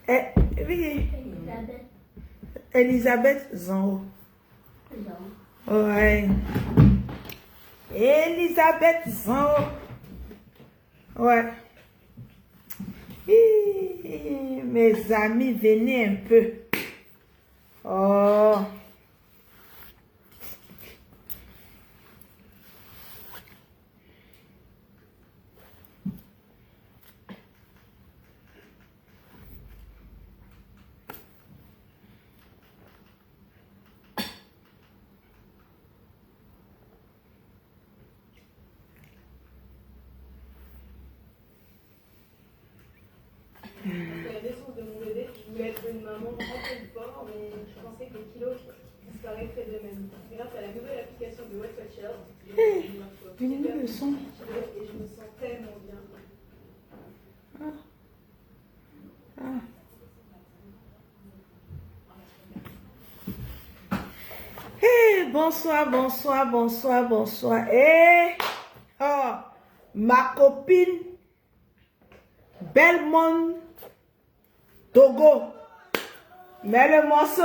Oui. Elisabeth Zanro. Ouais. Elisabeth Zanro. Ouais. Mes amis, venez un peu. Oh. La naissance de mon bébé, je voulais être une maman en pleine forme, mais je pensais que les kilos disparaîtraient d'eux-mêmes. Grâce à la nouvelle application de Wet Watcher, j'ai perdu 10 kilos et je me sens tellement bien. Hey, bonsoir, bonsoir, bonsoir, bonsoir. Hey, oh, ma copine Belmont Togo. Mets le morceau.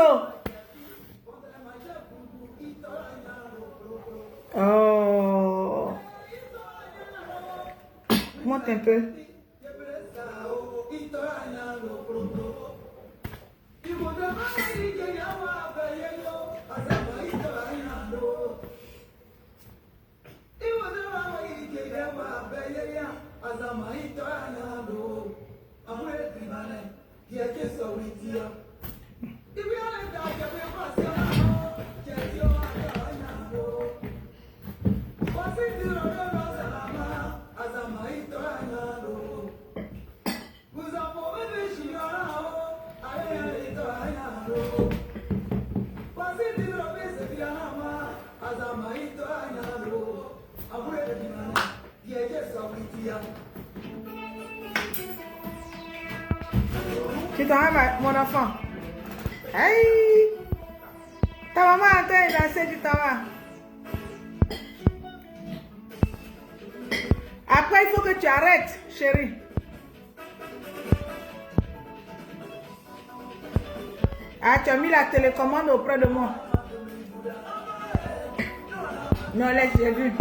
Oh. Monte un peu. Tu t'en vas, mon enfant. Aïe. Ta maman a en train de danser, tu t'en vas. Après, il faut que tu arrêtes, chérie. Ah, tu as mis la télécommande auprès de moi. Non, laisse, j'ai vu.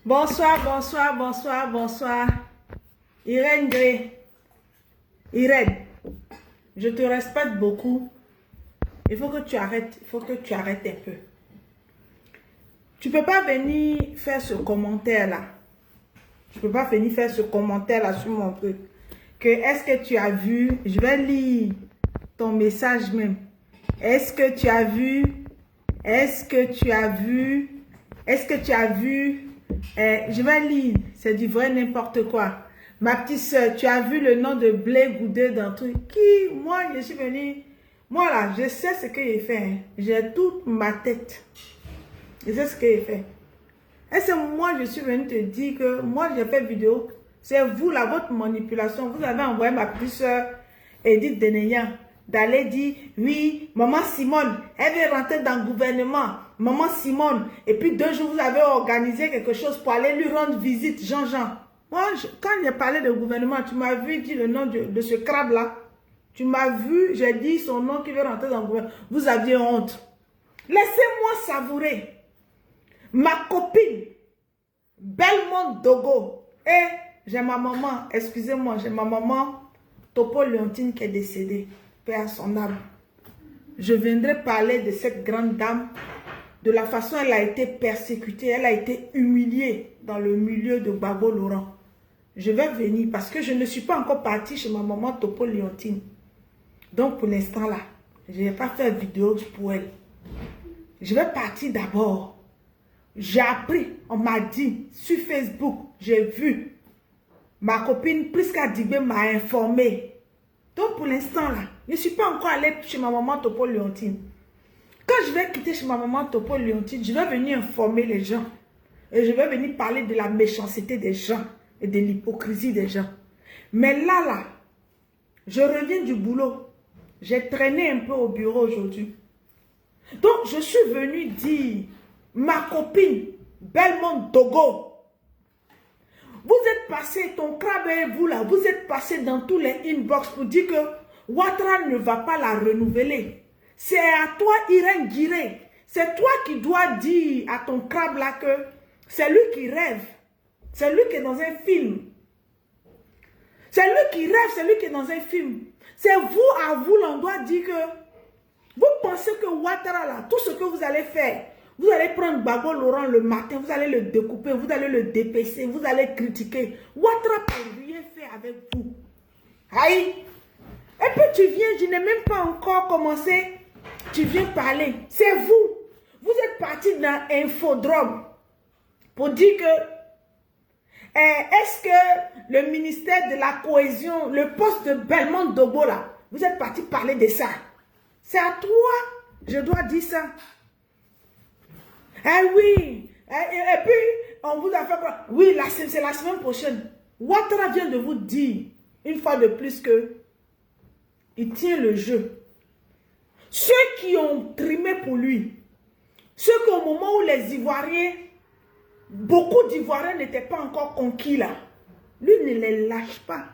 Bonsoir, bonsoir, bonsoir, bonsoir. Irène Gré. Irène, je te respecte beaucoup. Il faut que tu arrêtes, un peu. Tu peux pas venir faire ce commentaire-là. Tu peux pas venir faire ce commentaire-là sur mon truc. Que est-ce que tu as vu? Je vais lire ton message même. Est-ce que tu as vu? Est-ce que tu as vu? Est-ce que tu as vu? Je vais lire. C'est du vrai n'importe quoi. Ma petite soeur, tu as vu le nom de Blé Goudé dans tout. Qui? Moi, je suis venue. Moi, là, je sais ce que j'ai fait. Hein. J'ai toute ma tête. Je sais ce que j'ai fait. Et c'est moi, je suis venue te dire que moi, j'ai fait vidéo. C'est vous, là, votre manipulation. Vous avez envoyé ma petite soeur, Edith Deneyan, d'aller dire, oui, maman Simone, elle veut rentrer dans le gouvernement. Maman Simone. Et puis 2 jours, vous avez organisé quelque chose pour aller lui rendre visite, Jean-Jean. Moi, quand j'ai parlé de gouvernement, tu m'as vu dire le nom de ce crabe-là. Tu m'as vu, j'ai dit son nom qui veut rentrer dans le gouvernement. Vous aviez honte. Laissez-moi savourer. Ma copine, Belmont Dogo. Et j'ai ma maman, excusez-moi, j'ai ma maman, Topo Leontine, qui est décédée. Paix à son âme. Je viendrai parler de cette grande dame, de la façon dont elle a été persécutée, elle a été humiliée dans le milieu de Gbagbo Laurent. Je vais venir parce que je ne suis pas encore partie chez ma maman Topo Leontine. Donc pour l'instant là, je ne vais pas faire vidéo pour elle. Je vais partir d'abord. J'ai appris, on m'a dit sur Facebook, j'ai vu. Ma copine Priska Dibé m'a informé. Donc pour l'instant là, je ne suis pas encore allée chez ma maman Topo Leontine. Quand je vais quitter chez ma maman Topo Leontine, je vais venir informer les gens. Et je vais venir parler de la méchanceté des gens et de l'hypocrisie des gens. Mais là, je reviens du boulot. J'ai traîné un peu au bureau aujourd'hui. Donc, je suis venue dire, ma copine, Belmont Dogo, vous êtes passé, ton crabe et vous là, vous êtes passé dans tous les inbox pour dire que Ouattara ne va pas la renouveler. C'est à toi, Irène Guiré. C'est toi qui dois dire à ton crabe là que c'est lui qui rêve. C'est lui qui est dans un film. C'est lui qui rêve, c'est lui qui est dans un film. C'est vous, à vous, l'on doit dire que vous pensez que Ouattara là, tout ce que vous allez faire, vous allez prendre Gbagbo Laurent le matin, vous allez le découper, vous allez le dépecer, vous allez critiquer. Ouattara ne peut rien faire avec vous. Aïe! Et puis tu viens, je n'ai même pas encore commencé, tu viens parler. C'est vous. Vous êtes parti dans Infodrome pour dire que est-ce que le ministère de la cohésion, le poste de Belmont Dogo là, vous êtes parti parler de ça. C'est à toi, je dois dire ça. Eh oui, et puis on vous a fait quoi? Oui, c'est la semaine prochaine. Ouattara vient de vous dire, une fois de plus, que il tient le jeu. Ceux qui ont trimé pour lui, ceux qui au moment où les Ivoiriens, beaucoup d'Ivoiriens n'étaient pas encore conquis là, lui ne les lâche pas.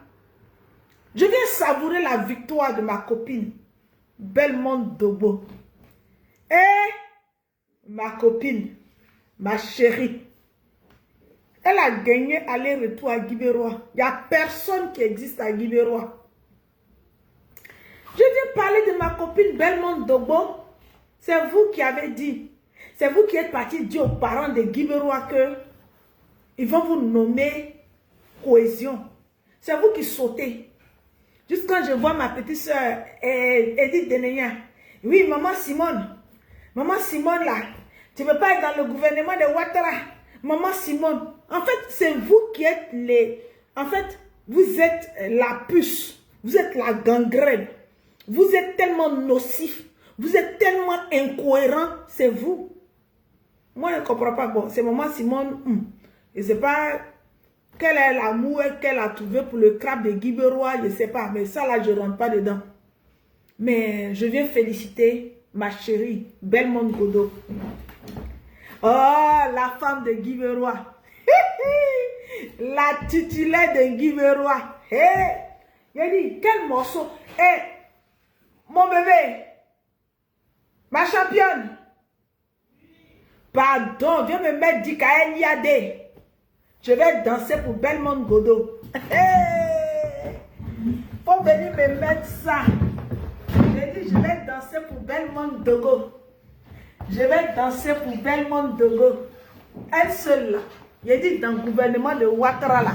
Je viens savourer la victoire de ma copine, Belmont Dogo. Et ma copine, ma chérie, elle a gagné aller-retour à Guibérois. Il n'y a personne qui existe à Guibérois. Je viens parler de ma copine Belmont Dogo. C'est vous qui avez dit. C'est vous qui êtes parti dire aux parents de Guibérois que ils vont vous nommer cohésion. C'est vous qui sautez. Juste quand je vois ma petite soeur Edith Deneyan. Oui, maman Simone. Maman Simone là. Tu ne veux pas être dans le gouvernement de Ouattara. Maman Simone. En fait, c'est vous qui êtes les... En fait, vous êtes la puce. Vous êtes la gangrène. Vous êtes tellement nocif. Vous êtes tellement incohérent. C'est vous. Moi, je ne comprends pas. Bon, c'est maman Simone. Je ne sais pas quel est l'amour qu'elle a trouvé pour le crabe de Guibérois. Je ne sais pas. Mais ça, là, je ne rentre pas dedans. Mais je viens féliciter ma chérie, Belmont Dogo. Oh, la femme de Guibérois. La titulaire de Guibérois. Il a dit, quel morceau. Mon bébé. Ma championne. Pardon, viens me mettre Dikaël Yadé. Je vais danser pour Belmont Dogo. Faut venir me mettre ça. J'ai dit, je vais danser pour Belmont Dogo. Je vais danser pour Belmont Dogo. Elle seule là. J'ai dit dans le gouvernement de Ouattara là.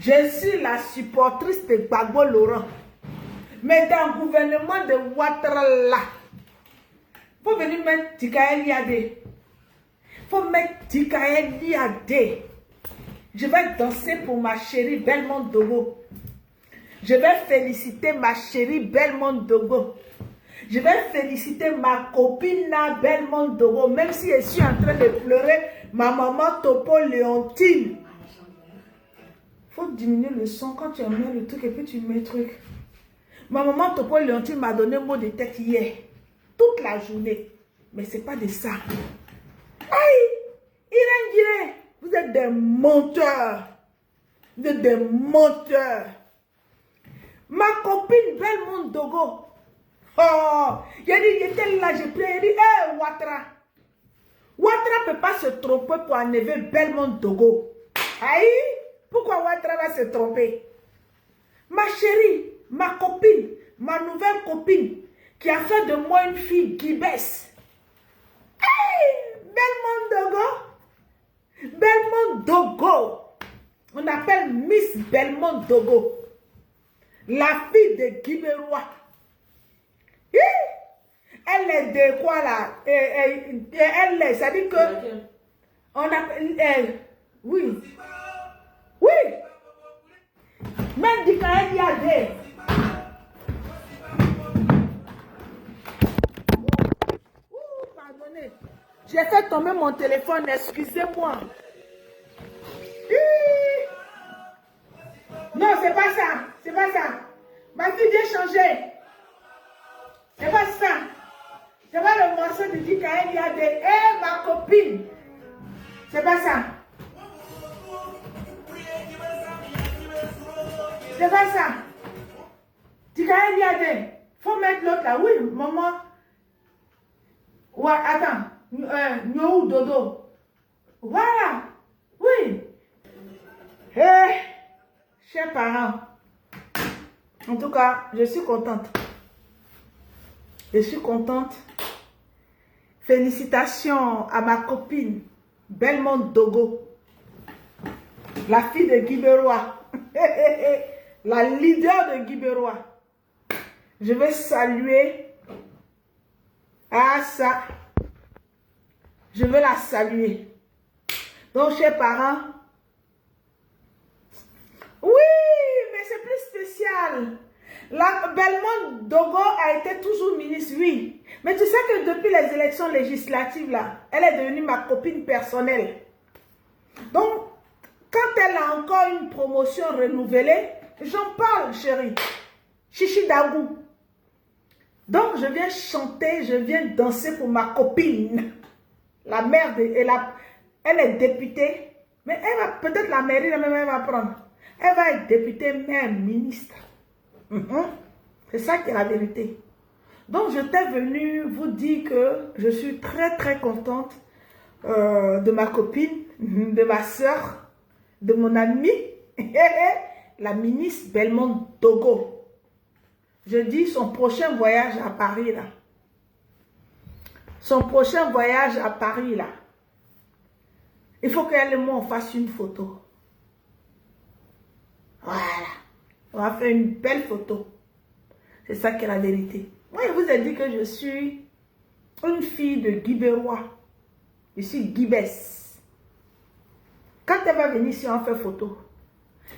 Je suis la supportrice de Gbagbo Laurent. Mais dans le gouvernement de Ouattara là. Faut venir mettre Dikaël Yadé. Faut mettre Dikaël Yadé. Je vais danser pour ma chérie Belmont Dogo. Je vais féliciter ma chérie Belmont Dogo. Je vais féliciter ma copine Belmont Dogo. Même si je suis en train de pleurer, ma maman Topo Léontine. Faut diminuer le son quand tu mets le truc et puis tu mets le truc. Ma maman Topo Léontine m'a donné un mot de tête hier. Toute la journée. Mais c'est pas de ça. Aïe! Irène, vous êtes des menteurs. Vous êtes des menteurs. Ma copine Belmont Dogo. Oh! Il était là, j'ai prié. Il dit, hé, Ouattara. Ouattara ne peut pas se tromper pour enlever Belmont Dogo. Aïe! Pourquoi Ouattara va se tromper? Ma chérie, ma copine, ma nouvelle copine, qui a fait de moi une fille guibesse. Hey, Belmont Dogo. Belmont Dogo. On appelle Miss Belmont Dogo. La fille de Guibérois. Elle est de quoi là? Elle est, ça dit que... On appelle elle. Oui. Oui. Même dit quand elle y a des... Pardonnez. J'ai fait tomber mon téléphone, excusez-moi. Non, c'est pas ça. C'est pas ça. Ma fille vient changer. C'est pas ça. C'est pas le morceau de dit quand il y a des... Eh, ma copine. C'est pas ça. C'est pas ça. Dis quand il y a des... Faut mettre l'autre là. Oui, maman. Ouais, attends. Nyo Dodo. Voilà. Oui. Eh, chers parents. En tout cas, je suis contente. Je suis contente. Félicitations à ma copine Belmont Dogo. La fille de Guibérois. La leader de Guibérois. Je vais saluer ça. Je veux la saluer. Donc, chers parents. Oui, mais c'est plus spécial. La Belmont Dogo a été toujours ministre, oui. Mais tu sais que depuis les élections législatives, là, elle est devenue ma copine personnelle. Donc, quand elle a encore une promotion renouvelée, j'en parle, chérie. Chichi Dagou. Donc, je viens chanter, je viens danser pour ma copine. La mère de... Elle est députée. Mais elle va... Peut-être la mairie, même elle va prendre. Elle va être députée, même ministre. C'est ça qui est la vérité. Donc, je t'ai venu vous dire que je suis très, très contente de ma copine, de ma soeur, de mon amie, la ministre Belmont Dogo. Je dis son prochain voyage à Paris, là. Son prochain voyage à Paris, là. Il faut qu'elle et moi, on fasse une photo. Voilà. On va faire une belle photo. C'est ça qui est la vérité. Moi, je vous ai dit que je suis une fille de Guibérois. Je suis Guibès. Quand elle va venir ici, on fait photo.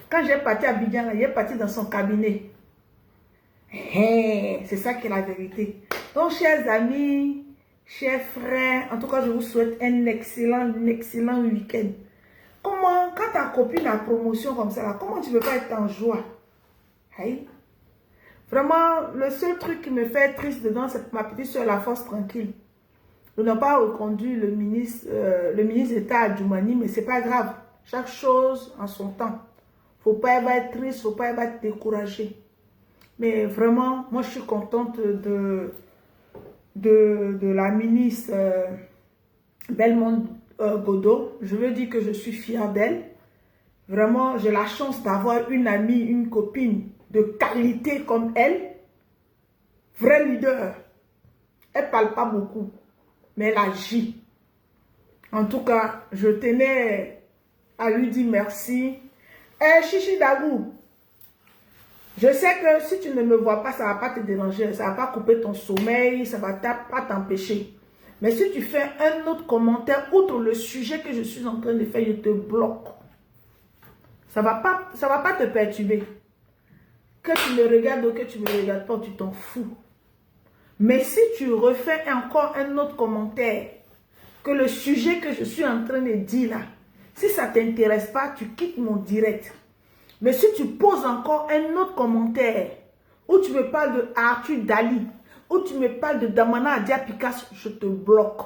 Quand j'ai parti à Abidjan, elle est partie dans son cabinet. C'est ça qui est la vérité. Donc, chers amis, chers frères, en tout cas, je vous souhaite un excellent week-end. Comment, quand ta copine a promotion comme ça, là, comment tu ne peux pas être en joie? Hey. Vraiment, le seul truc qui me fait triste dedans, c'est ma petite soeur, la force tranquille. Nous n'avons pas reconduit le ministre d'État à Djoumani, mais ce n'est pas grave. Chaque chose en son temps. Il ne faut pas être triste, il ne faut pas être découragé. Mais vraiment, moi je suis contente de la ministre Belmont Dogo. Je veux dire que je suis fière d'elle. Vraiment, j'ai la chance d'avoir une amie, une copine de qualité comme elle. Vrai leader. Elle ne parle pas beaucoup, mais elle agit. En tout cas, je tenais à lui dire merci. Chichi Dagou, je sais que si tu ne me vois pas, ça ne va pas te déranger, ça ne va pas couper ton sommeil, ça ne va pas t'empêcher. Mais si tu fais un autre commentaire, outre le sujet que je suis en train de faire, je te bloque. Ça va pas te perturber. Que tu me regardes ou que tu ne me regardes pas, tu t'en fous. Mais si tu refais encore un autre commentaire, que le sujet que je suis en train de dire là, si ça ne t'intéresse pas, tu quittes mon direct. Mais si tu poses encore un autre commentaire, où tu me parles de Arthur Dali, où tu me parles de Damana Adia Picasso, je te bloque.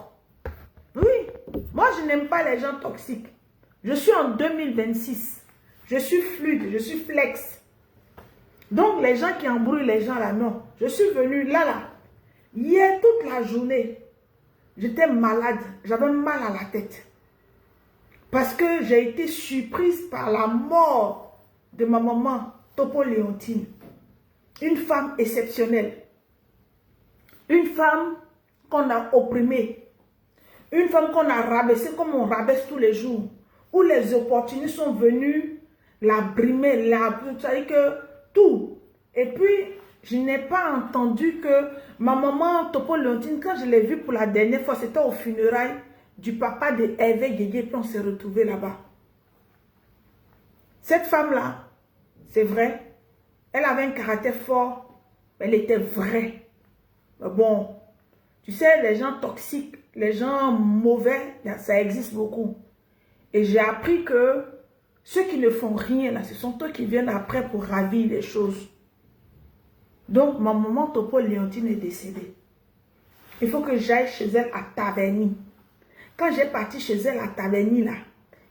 Oui, moi je n'aime pas les gens toxiques. Je suis en 2026. Je suis fluide, je suis flex. Donc les gens qui embrouillent les gens là, non. Je suis venue là. Hier, toute la journée, j'étais malade. J'avais mal à la tête. Parce que j'ai été surprise par la mort de ma maman, Topo Léontine. Une femme exceptionnelle. Une femme qu'on a opprimée. Une femme qu'on a rabaissée comme on rabaisse tous les jours. Où les opportunistes sont venus la brimer, c'est-à-dire que tout. Et puis, je n'ai pas entendu que ma maman Topo Léontine, quand je l'ai vue pour la dernière fois, c'était au funérailles du papa de Hervé Guégué, puis on s'est retrouvés là-bas. Cette femme-là, c'est vrai, elle avait un caractère fort, elle était vraie. Mais bon, tu sais, les gens toxiques, les gens mauvais, ça existe beaucoup. Et j'ai appris que ceux qui ne font rien, là, ce sont eux qui viennent après pour ravir les choses. Donc, ma maman Topo Léontine est décédée. Il faut que j'aille chez elle à Taverny. Quand j'ai parti chez elle à Taverny, là,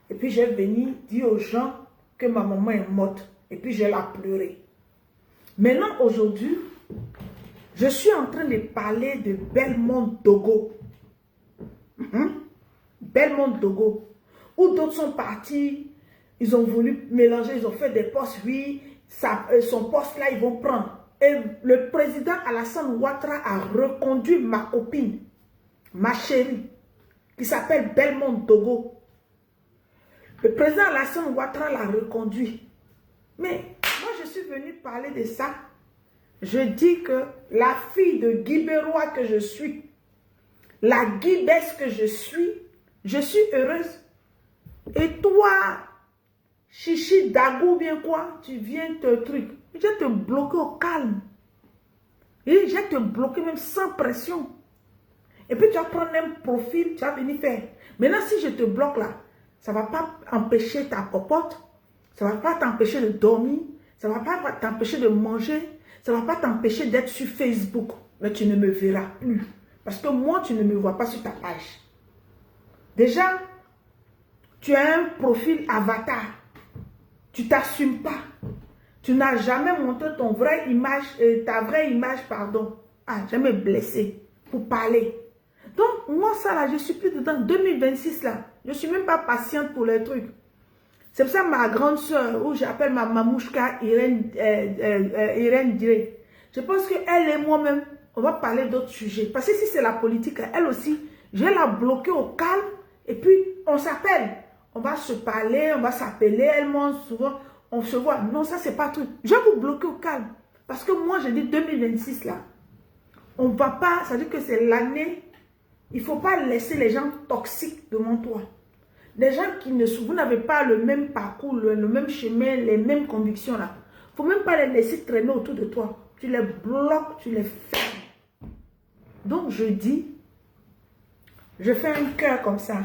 et puis j'ai venu dire aux gens que ma maman est morte, et puis je l'ai pleuré. Maintenant, aujourd'hui, je suis en train de parler de Belmont Dogo. Belmont Dogo. Où d'autres sont partis, ils ont voulu mélanger, ils ont fait des postes, oui, son poste là, ils vont prendre. Et le président Alassane Ouattara a reconduit ma copine, ma chérie, qui s'appelle Belmont Dogo. Le président Alassane Ouattara l'a reconduit. Mais moi, je suis venue parler de ça. Je dis que la fille de Guibérois que je suis, la Guibesse que je suis heureuse. Et toi, Chichi Dagou, bien quoi, tu viens te truc. Je vais te bloquer au calme. Et je vais te bloquer même sans pression. Et puis tu vas prendre un profil, tu vas venir faire. Maintenant, si je te bloque là, ça ne va pas empêcher ta popote. Ça ne va pas t'empêcher de dormir. Ça ne va pas t'empêcher de manger. Ça ne va pas t'empêcher d'être sur Facebook. Mais tu ne me verras plus. Parce que moi, tu ne me vois pas sur ta page. Déjà, tu as un profil avatar. Tu ne t'assumes pas. Tu n'as jamais montré ta vraie image, pardon. Ah, jamais blessé pour parler. Donc, moi, ça là, je suis plus dedans. 2026 là, je ne suis même pas patiente pour les trucs. C'est pour ça que ma grande soeur, où j'appelle ma mamouchka Irène Diré, je pense qu'elle et moi-même, on va parler d'autres sujets. Parce que si c'est la politique, elle aussi, je vais la bloquer au calme et puis on s'appelle. On va se parler, on va s'appeler, elle mange souvent, on se voit. Non, ça c'est pas tout. Je vais vous bloquer au calme. Parce que moi, je dis 2026 là, on ne va pas, ça veut dire que c'est l'année, il ne faut pas laisser les gens toxiques devant toi. Des gens qui ne vous n'avez pas le même parcours, le même chemin, les mêmes convictions là. Il ne faut même pas les laisser traîner autour de toi. Tu les bloques, tu les fermes. Donc je dis, je fais un cœur comme ça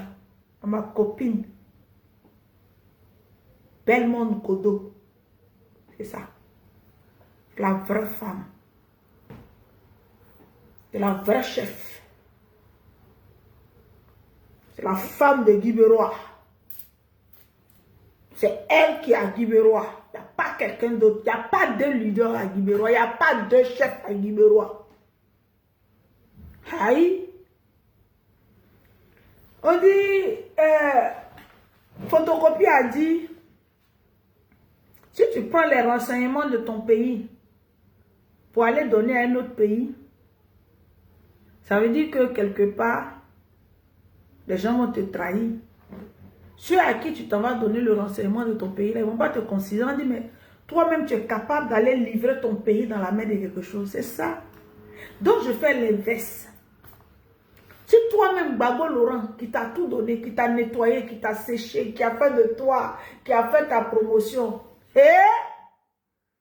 à ma copine. Belmont Dogo. C'est ça. La vraie femme. C'est la vraie chef. C'est la femme de Guibérois. C'est elle qui a Guibérois. Il n'y a pas quelqu'un d'autre. Il n'y a pas de leader à Guibérois. Il n'y a pas de chef à Guibérois. Aïe. On dit, Photocopie a dit, si tu prends les renseignements de ton pays pour aller donner à un autre pays, ça veut dire que quelque part, les gens vont te trahir. Ceux à qui tu t'en vas donner le renseignement de ton pays, là, ils ne vont pas te considérer. On dit, mais toi-même, tu es capable d'aller livrer ton pays dans la main de quelque chose. C'est ça. Donc, je fais l'inverse. Si toi-même, Babo Laurent, qui t'a tout donné, qui t'a nettoyé, qui t'a séché, qui a fait de toi, qui a fait ta promotion. Et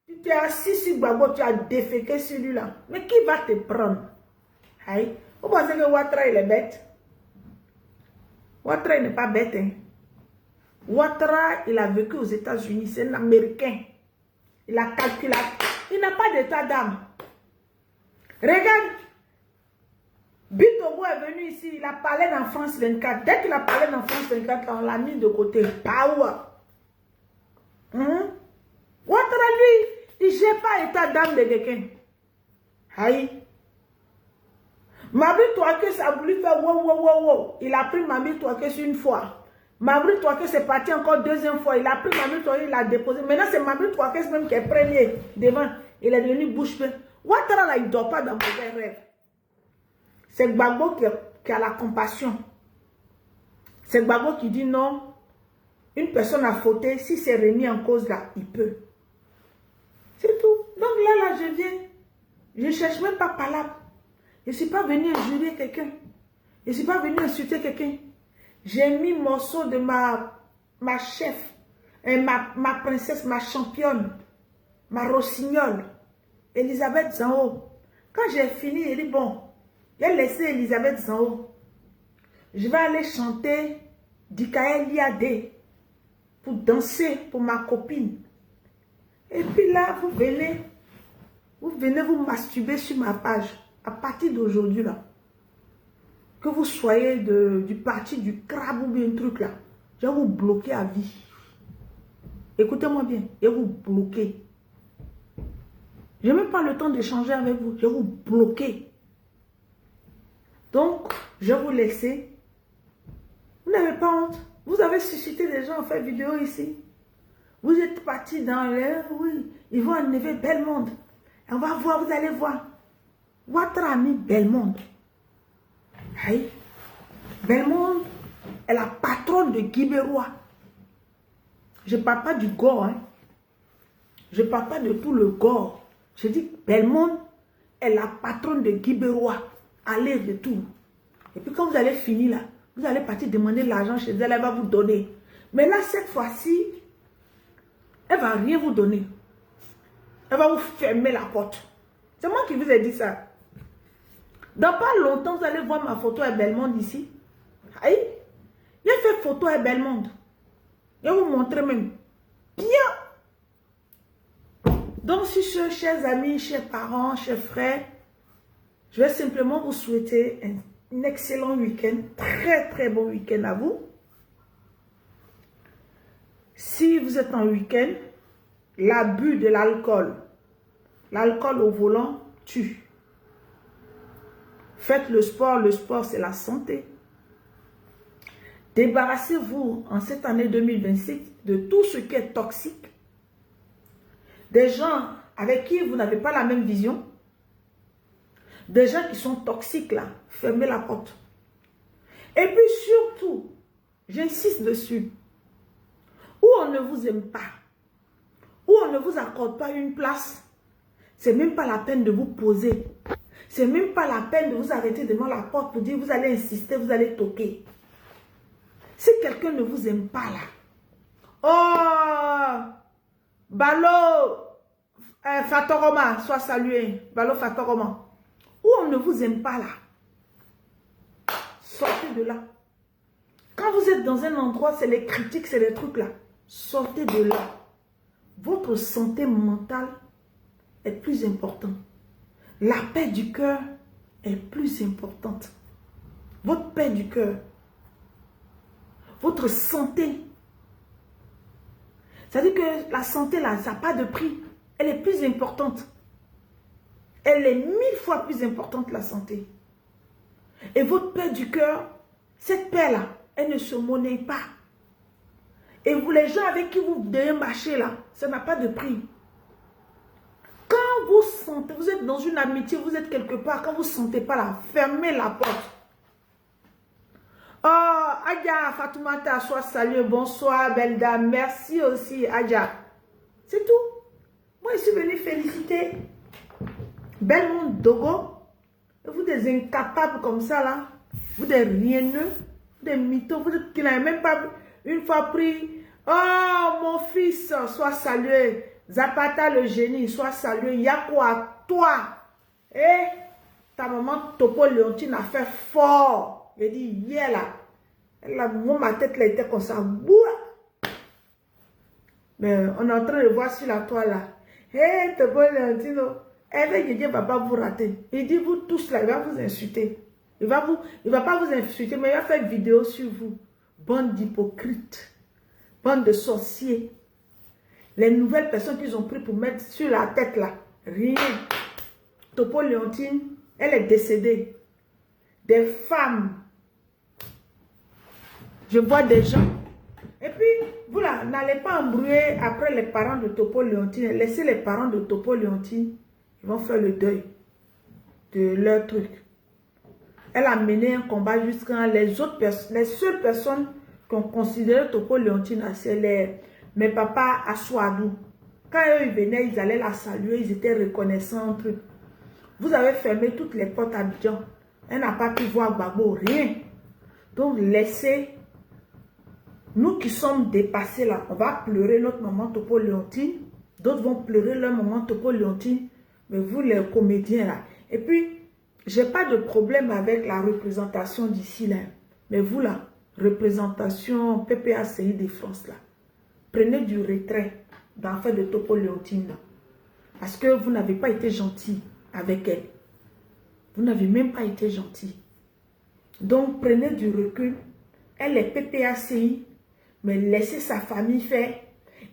tu t'es assis sur Babo, tu as déféqué celui-là. Mais qui va te prendre? Aïe. Vous pensez que Ouattara, il est bête? Ouattara, il n'est pas bête. Hein? Ouattara, il a vécu aux États-Unis. C'est un Américain. Il a calculé. Il n'a pas d'état d'âme. Regarde. Bitogo est venu ici. Il a parlé dans France 24. Dès qu'il a parlé dans France 24, on l'a mis de côté. Power. Ouattara, lui, il ne gère pas l'état d'âme de quelqu'un. Aïe. Mabri Touaké a voulu faire wow. Il a pris Mabri Touaké une fois. Mabri Touaké c'est parti encore deuxième fois. Il a pris Mabri Touaké, il l'a déposé. Maintenant c'est Mabri Touaké même qui est premier devant. Il est devenu bouche pleine. Ouattara là, il ne dort pas dans mauvais rêve. C'est Gbagbo qui a la compassion. C'est Gbagbo qui dit non. Une personne a fauté. Si c'est remis en cause là, il peut. C'est tout. Donc là, je viens. Je ne cherche même pas palabre. Je ne suis pas venu injurier quelqu'un. Je ne suis pas venu insulter quelqu'un. J'ai mis morceau de ma chef, ma princesse, ma championne, ma rossignole, Elisabeth Zanho. Quand j'ai fini, j'ai dit bon, j'ai laissé Elisabeth Zanho. Je vais aller chanter Dikael Liade pour danser pour ma copine. Et puis là, vous venez vous masturber sur ma page. À partir d'aujourd'hui, là, que vous soyez du parti du crabe ou bien un truc là, je vais vous bloquer à vie. Écoutez-moi bien, je vais vous bloquer. Je n'ai même pas le temps d'échanger avec vous, je vais vous bloquer. Donc, je vais vous laisser. Vous n'avez pas honte. Vous avez suscité des gens en fait vidéo ici. Vous êtes partis dans l'air, oui, ils vont enlever Bellemonde. On va voir, vous allez voir. Ouattara a mis Bellemonde. Aïe. Bellemonde est la patronne de Guibérois. Je ne parle pas du Gore. Hein. Je ne parle pas de tout le Gore. Je dis Bellemonde est la patronne de Guibérois. Allez, de tout. Et puis quand vous allez finir là, vous allez partir demander l'argent chez elle, elle va vous donner. Mais là, cette fois-ci, elle ne va rien vous donner. Elle va vous fermer la porte. C'est moi qui vous ai dit ça. Dans pas longtemps, vous allez voir ma photo à Bellemonde ici. Aïe. J'ai fait photo à Bellemonde. Je vais vous montrer même. Bien. Donc, sur ce, chers amis, chers parents, chers frères, je vais simplement vous souhaiter un excellent week-end. Très, très bon week-end à vous. Si vous êtes en week-end, l'abus de l'alcool au volant tue. Faites le sport c'est la santé. Débarrassez-vous en cette année 2026 de tout ce qui est toxique. Des gens avec qui vous n'avez pas la même vision. Des gens qui sont toxiques là, fermez la porte. Et puis surtout, j'insiste dessus, où on ne vous aime pas, où on ne vous accorde pas une place, c'est même pas la peine de vous poser. C'est même pas la peine de vous arrêter devant la porte pour dire vous allez insister, vous allez toquer. Si quelqu'un ne vous aime pas là, oh, Balo Fatoroma, sois salué, Balo Fatoroma. Où on ne vous aime pas là, sortez de là. Quand vous êtes dans un endroit, c'est les critiques, c'est les trucs là, sortez de là. Votre santé mentale est plus importante. La paix du cœur est plus importante. Votre paix du cœur. Votre santé. C'est-à-dire que la santé là, ça n'a pas de prix. Elle est plus importante. Elle est 1000 fois plus importante, la santé. Et votre paix du cœur, cette paix là, elle ne se monnaie pas. Et vous, les gens avec qui vous devez marcher là, ça n'a pas de prix. Quand vous sentez, vous êtes dans une amitié, vous êtes quelque part, quand vous ne sentez pas là, fermez la porte. Oh, Adja, Fatoumata, sois salué, bonsoir, belle dame, merci aussi, Adja. C'est tout. Moi, je suis venue féliciter Bellemonde Dogo. Et vous, des incapables comme ça, là, Vous des rieneux, des mythos, vous qui n'avez même pas une fois pris. Oh, mon fils, sois salué. Zapata le génie, sois salué. Yako à toi. Eh, ta maman Topo Léontine a fait fort. Elle dit, hier là, moi, ma tête là était comme ça. Bouah. Mais on est en train de voir sur la toile là. Eh, Topo Léontine, Dieu va pas vous rater. Il dit, vous tous là, il va vous insulter. Il va pas vous insulter, mais il va faire une vidéo sur vous. Bande d'hypocrites. Bande de sorciers. Les nouvelles personnes qu'ils ont pris pour mettre sur la tête là. Rien. Topo Léontine, elle est décédée. Des femmes. Je vois des gens. Et puis, vous là, n'allez pas embrouiller après les parents de Topo Léontine. Laissez les parents de Topo Léontine. Ils vont faire le deuil de leur truc. Elle a mené un combat jusqu'à les autres personnes, les seules personnes qui ont considéré Topo Léontine, c'est mes papas à Souadou. Quand eux ils venaient, ils allaient la saluer, ils étaient reconnaissants. Truc. Vous avez fermé toutes les portes à Abidjan. Elle n'a pas pu voir Gbagbo, rien. Donc laissez, nous qui sommes dépassés là, on va pleurer notre maman Topo Léontine. D'autres vont pleurer leur maman Topo Léontine. Mais vous les comédiens là. Et puis, j'ai pas de problème avec la représentation d'ici là. Mais vous là, représentation PPACI de France là. Prenez du retrait dans l'affaire de Topo Léontine là. Parce que vous n'avez pas été gentil avec elle. Vous n'avez même pas été gentil. Donc, prenez du recul. Elle est PPACI, mais laissez sa famille faire.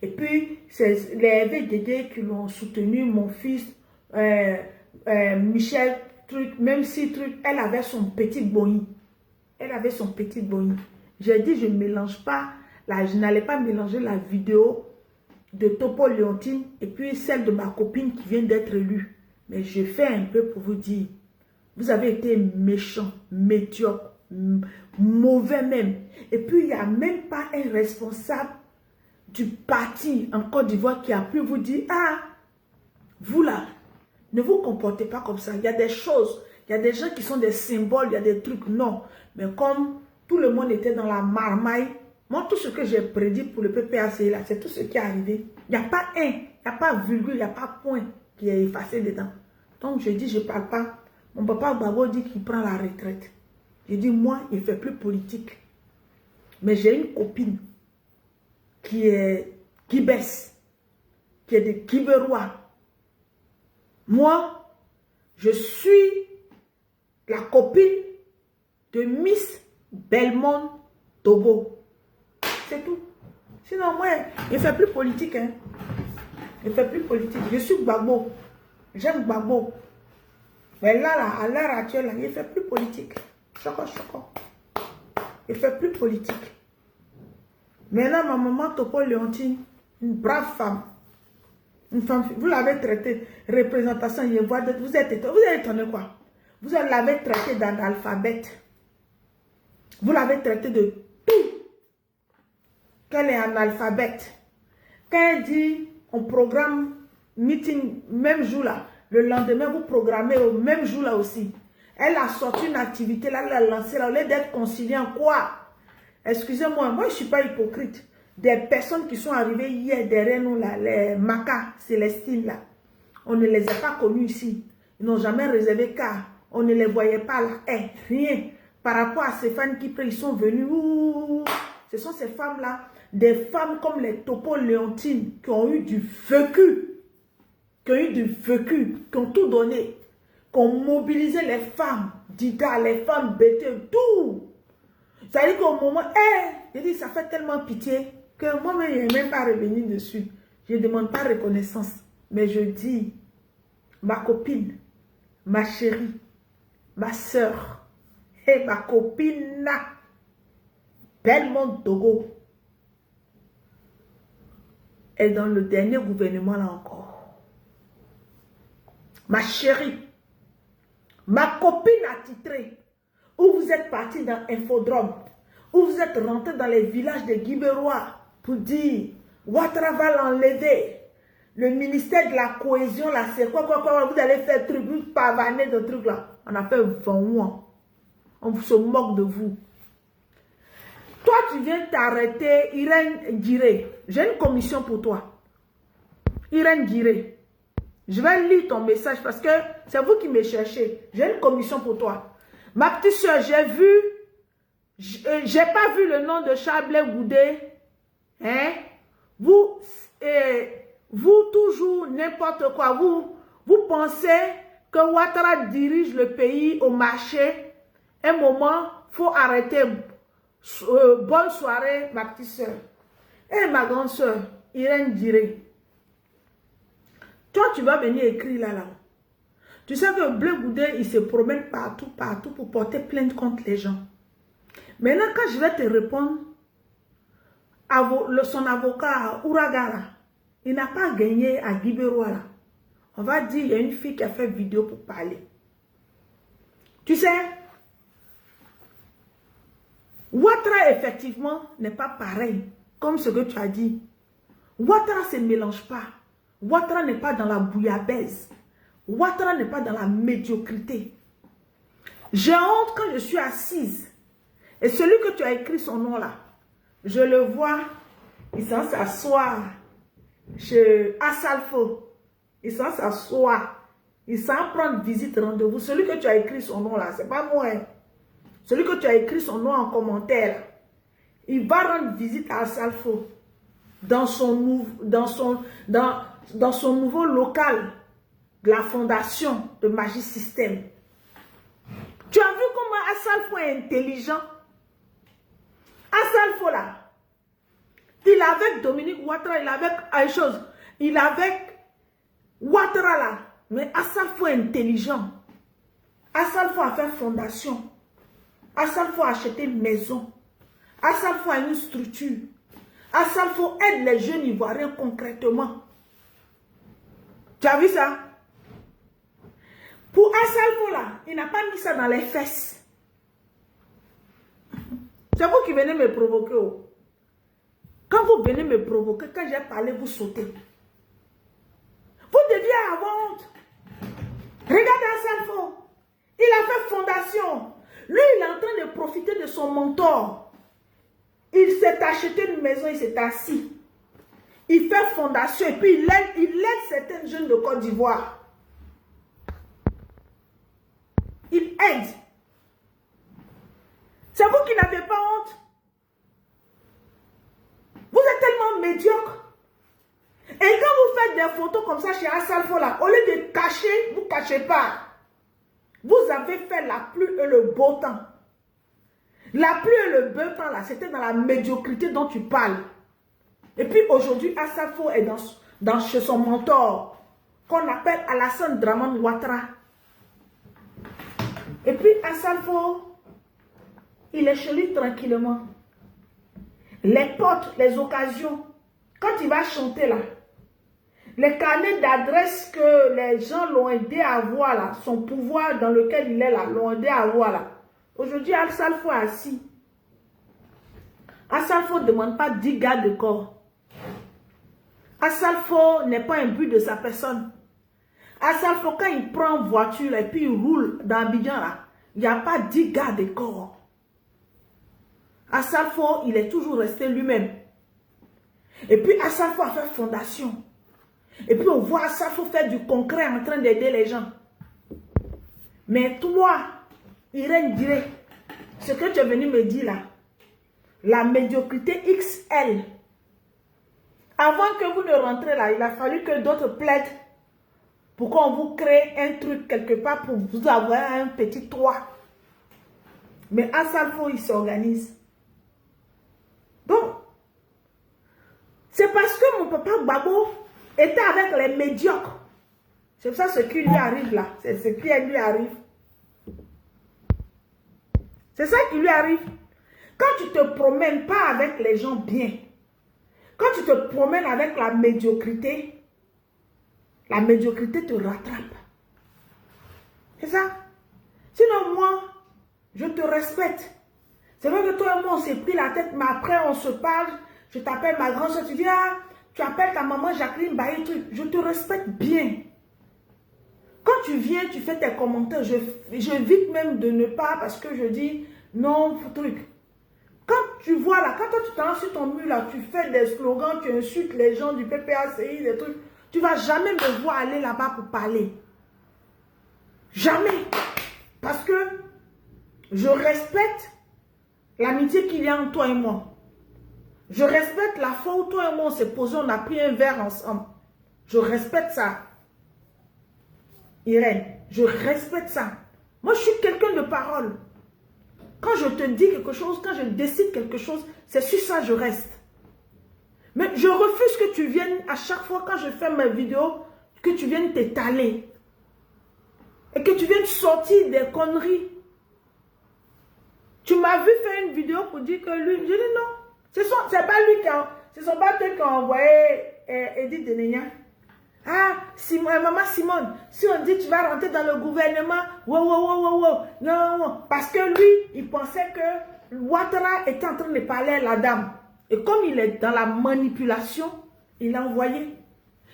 Et puis, c'est les VDD qui l'ont soutenu, mon fils, Michel, truc, même si truc, elle avait son petit boni. Elle avait son petit boni. J'ai dit, je ne mélange pas, je n'allais pas mélanger la vidéo de Topo Léontine et puis celle de ma copine qui vient d'être élue. Mais je fais un peu pour vous dire, vous avez été méchant, médiocre, mauvais même. Et puis, il n'y a même pas un responsable du parti en Côte d'Ivoire qui a pu vous dire, ah, vous là, ne vous comportez pas comme ça. Il y a des choses, il y a des gens qui sont des symboles, il y a des trucs, non. Mais comme tout le monde était dans la marmaille, moi, tout ce que j'ai prédit pour le PPAC, là, c'est tout ce qui est arrivé. Il n'y a pas un, il n'y a pas virgule, il n'y a pas point qui est effacé dedans. Donc, je dis, je ne parle pas. Mon papa Gbagbo dit qu'il prend la retraite. Je dis, moi, il ne fait plus politique. Mais j'ai une copine qui est Guibès, qui est de Quiberois. Moi, je suis la copine de Miss Belmont Togo. C'est tout. Sinon, moi, il ne fait plus politique. Hein. Il ne fait plus politique. Je suis Gbagbo. J'aime Gbagbo. Mais là, à l'heure actuelle, il ne fait plus politique. Choco, choco. Il ne fait plus politique. Maintenant, ma maman Topo Léontine, une brave femme. Une femme, vous l'avez traitée, représentation, vous êtes étonné quoi? Vous l'avez traitée d'analphabète. Vous l'avez traitée de tout. Qu'elle est analphabète. Quand elle dit, on programme meeting, même jour là, le lendemain, vous programmez au même jour là aussi. Elle a sorti une activité là, elle a lancé là, au lieu d'être conciliant, quoi? Excusez-moi, moi je ne suis pas hypocrite. Des personnes qui sont arrivées hier derrière nous, là, les Macas, Célestine, là, on ne les a pas connus ici. Ils n'ont jamais réservé car on ne les voyait pas là. Rien. Par rapport à ces femmes qui ils sont venus. Ce sont ces femmes-là, des femmes comme les Topo Léontine, qui ont eu du vécu. Qui ont tout donné. Qui ont mobilisé les femmes d'Ida, les femmes bêtées, tout. Ça veut dire qu'au moment, je dis, ça fait tellement pitié que moi-même, je n'ai même pas revenu dessus. Je ne demande pas reconnaissance. Mais je dis, ma copine, ma chérie, ma soeur, et ma copine, Belmont Togo, est dans le dernier gouvernement là encore. Ma chérie, ma copine attitrée, où vous êtes parti dans Infodrome, où vous êtes rentré dans les villages de Guibérois pour dire Ouattara va l'enlever. Le ministère de la cohésion, là, c'est quoi, vous allez faire truc, vous pavanez de trucs là. On a fait 20 ans. On se moque de vous. Toi, tu viens t'arrêter, Irène Diré. J'ai une commission pour toi. Irène Diré. Je vais lire ton message parce que c'est vous qui me cherchez. J'ai une commission pour toi. Ma petite soeur, j'ai pas vu le nom de Charles Goudet. Hein? Vous toujours n'importe quoi. Vous pensez que Ouattara dirige le pays au marché. Un moment, il faut arrêter. Bonne soirée, ma petite soeur. Et ma grande soeur, Irène Diré. Toi, tu vas venir écrire là. Tu sais que Bleu Goudet, il se promène partout pour porter plainte contre les gens. Maintenant, quand je vais te répondre, son avocat, Ouragara, il n'a pas gagné à Guibérois là. On va dire, il y a une fille qui a fait vidéo pour parler. Tu sais, Ouattara, effectivement, n'est pas pareil, comme ce que tu as dit. Ouattara ne se mélange pas. Ouattara n'est pas dans la bouillabaisse. Ouattara n'est pas dans la médiocrité. J'ai honte quand je suis assise. Et celui que tu as écrit son nom là, je le vois, il s'en s'asseoir chez Assalfo. Il s'en s'asseoir. Il s'en prendre visite, rendez-vous. Celui que tu as écrit son nom là, c'est pas moi. Hein. Celui que tu as écrit son nom en commentaire, il va rendre visite à Assalfo dans son nouveau local de la fondation de Magie Système. Tu as vu comment Assalfo est intelligent? Assalfo là, il est avec Dominique Ouattara, il est avec Aïchose, il est avec Ouattara là, mais Assalfo est intelligent. Assalfo a fait fondation. Assalfo a acheté une maison. Assalfo a une structure. Assalfo aide les jeunes Ivoiriens concrètement. Tu as vu ça? Pour Assalfo là, il n'a pas mis ça dans les fesses. C'est vous qui venez me provoquer. Oh. Quand vous venez me provoquer, quand j'ai parlé, vous sautez. Vous deviez avoir honte. Regardez Assalfo. Il a fait fondation. Lui, il est en train de profiter de son mentor. Il s'est acheté une maison, il s'est assis. Il fait fondation et puis il aide certains jeunes de Côte d'Ivoire. Il aide. C'est vous qui n'avez pas honte. Vous êtes tellement médiocre. Et quand vous faites des photos comme ça chez Assalfo là, au lieu de cacher, vous ne cachez pas. Vous avez fait la pluie et le beau temps. La pluie et le beau temps là, c'était dans la médiocrité dont tu parles. Et puis aujourd'hui, Assalfo est chez son mentor, qu'on appelle Alassane Dramane Ouattara. Et puis Assalfo, il est chez lui tranquillement. Les potes, les occasions, quand il va chanter là, les carnets d'adresse que les gens l'ont aidé à avoir là, son pouvoir dans lequel il est là, l'ont aidé à avoir là. Aujourd'hui, Assalfo est assis. Assalfo ne demande pas 10 gardes de corps. Assalfo n'est pas un but de sa personne. Assalfo, quand il prend voiture et puis il roule dans Abidjan là, il n'y a pas 10 gardes de corps. Assalfo, il est toujours resté lui-même. Et puis Assalfo a fait fondation. Et puis on voit Assalfo faire du concret en train d'aider les gens. Mais toi, Irène Diré, ce que tu es venu me dire là, la médiocrité XL. Avant que vous ne rentrez là, il a fallu que d'autres plaident pour qu'on vous crée un truc quelque part pour vous avoir un petit toit. Mais Assalfo, il s'organise. Donc, c'est parce que mon papa Gbagbo était avec les médiocres. C'est ça ce qui lui arrive là. C'est ce qui lui arrive. C'est ça qui lui arrive. Quand tu ne te promènes pas avec les gens bien, quand tu te promènes avec la médiocrité te rattrape. C'est ça. Sinon, moi, je te respecte. C'est vrai que toi et moi, on s'est pris la tête, mais après, on se parle. Je t'appelle ma grande soeur. Tu dis, ah, tu appelles ta maman Jacqueline Baye, truc. Je te respecte bien. Quand Quand tu viens, tu fais tes commentaires, j'évite même de ne pas, parce que je dis, non, truc. Quand tu vois là, quand toi tu t'en sur ton mur là, tu fais des slogans, tu insultes les gens du PPACI, des trucs, tu ne vas jamais me voir aller là-bas pour parler. Jamais. Parce que je respecte l'amitié qu'il y a entre toi et moi. Je respecte la fois où toi et moi on s'est posé, on a pris un verre ensemble. Je respecte ça. Irène, je respecte ça. Moi, je suis quelqu'un de parole. Quand je te dis quelque chose, quand je décide quelque chose, c'est sur ça que je reste. Mais je refuse que tu viennes à chaque fois quand je fais mes vidéos, que tu viennes t'étaler. Et que tu viennes sortir des conneries. Tu m'as vu faire une vidéo pour dire que lui, je dis non. C'est pas lui qui a, ce sont pas eux qui ont envoyé Edith Denenia. Ah, maman Simone, si on dit tu vas rentrer dans le gouvernement, non, parce que lui, il pensait que Ouattara était en train de parler à la dame. Et comme il est dans la manipulation, il a envoyé.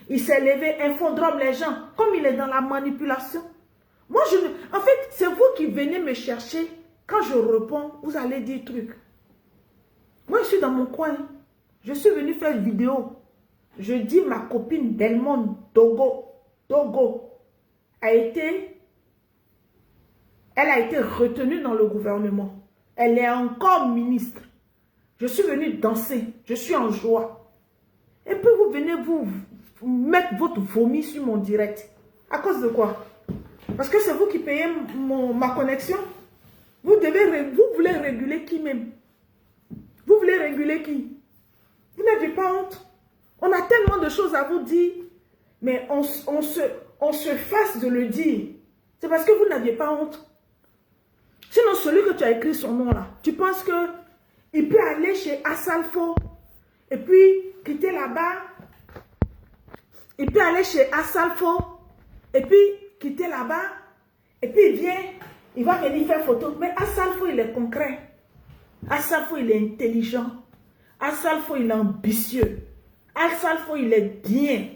Il s'est levé, infodrome les gens, comme il est dans la manipulation. Moi, en fait, c'est vous qui venez me chercher. Quand je réponds, vous allez dire truc. Moi, je suis dans mon coin. Je suis venu faire une vidéo. Je dis ma copine Delmonde Dogo elle a été retenue dans le gouvernement. Elle est encore ministre. Je suis venue danser. Je suis en joie. Et puis vous venez vous mettre votre vomi sur mon direct. À cause de quoi? Parce que c'est vous qui payez ma connexion. Vous voulez réguler qui même? Vous voulez réguler qui? Vous n'avez pas honte? On a tellement de choses à vous dire, mais on se fasse de le dire. C'est parce que vous n'aviez pas honte. Sinon, celui que tu as écrit son nom là, tu penses qu'il peut aller chez Assalfo et puis quitter là-bas. Il peut aller chez Assalfo et puis quitter là-bas. Et puis il vient, il va venir faire photo. Mais Assalfo, il est concret. Assalfo, il est intelligent. Assalfo, il est ambitieux. Assalfo, il est bien.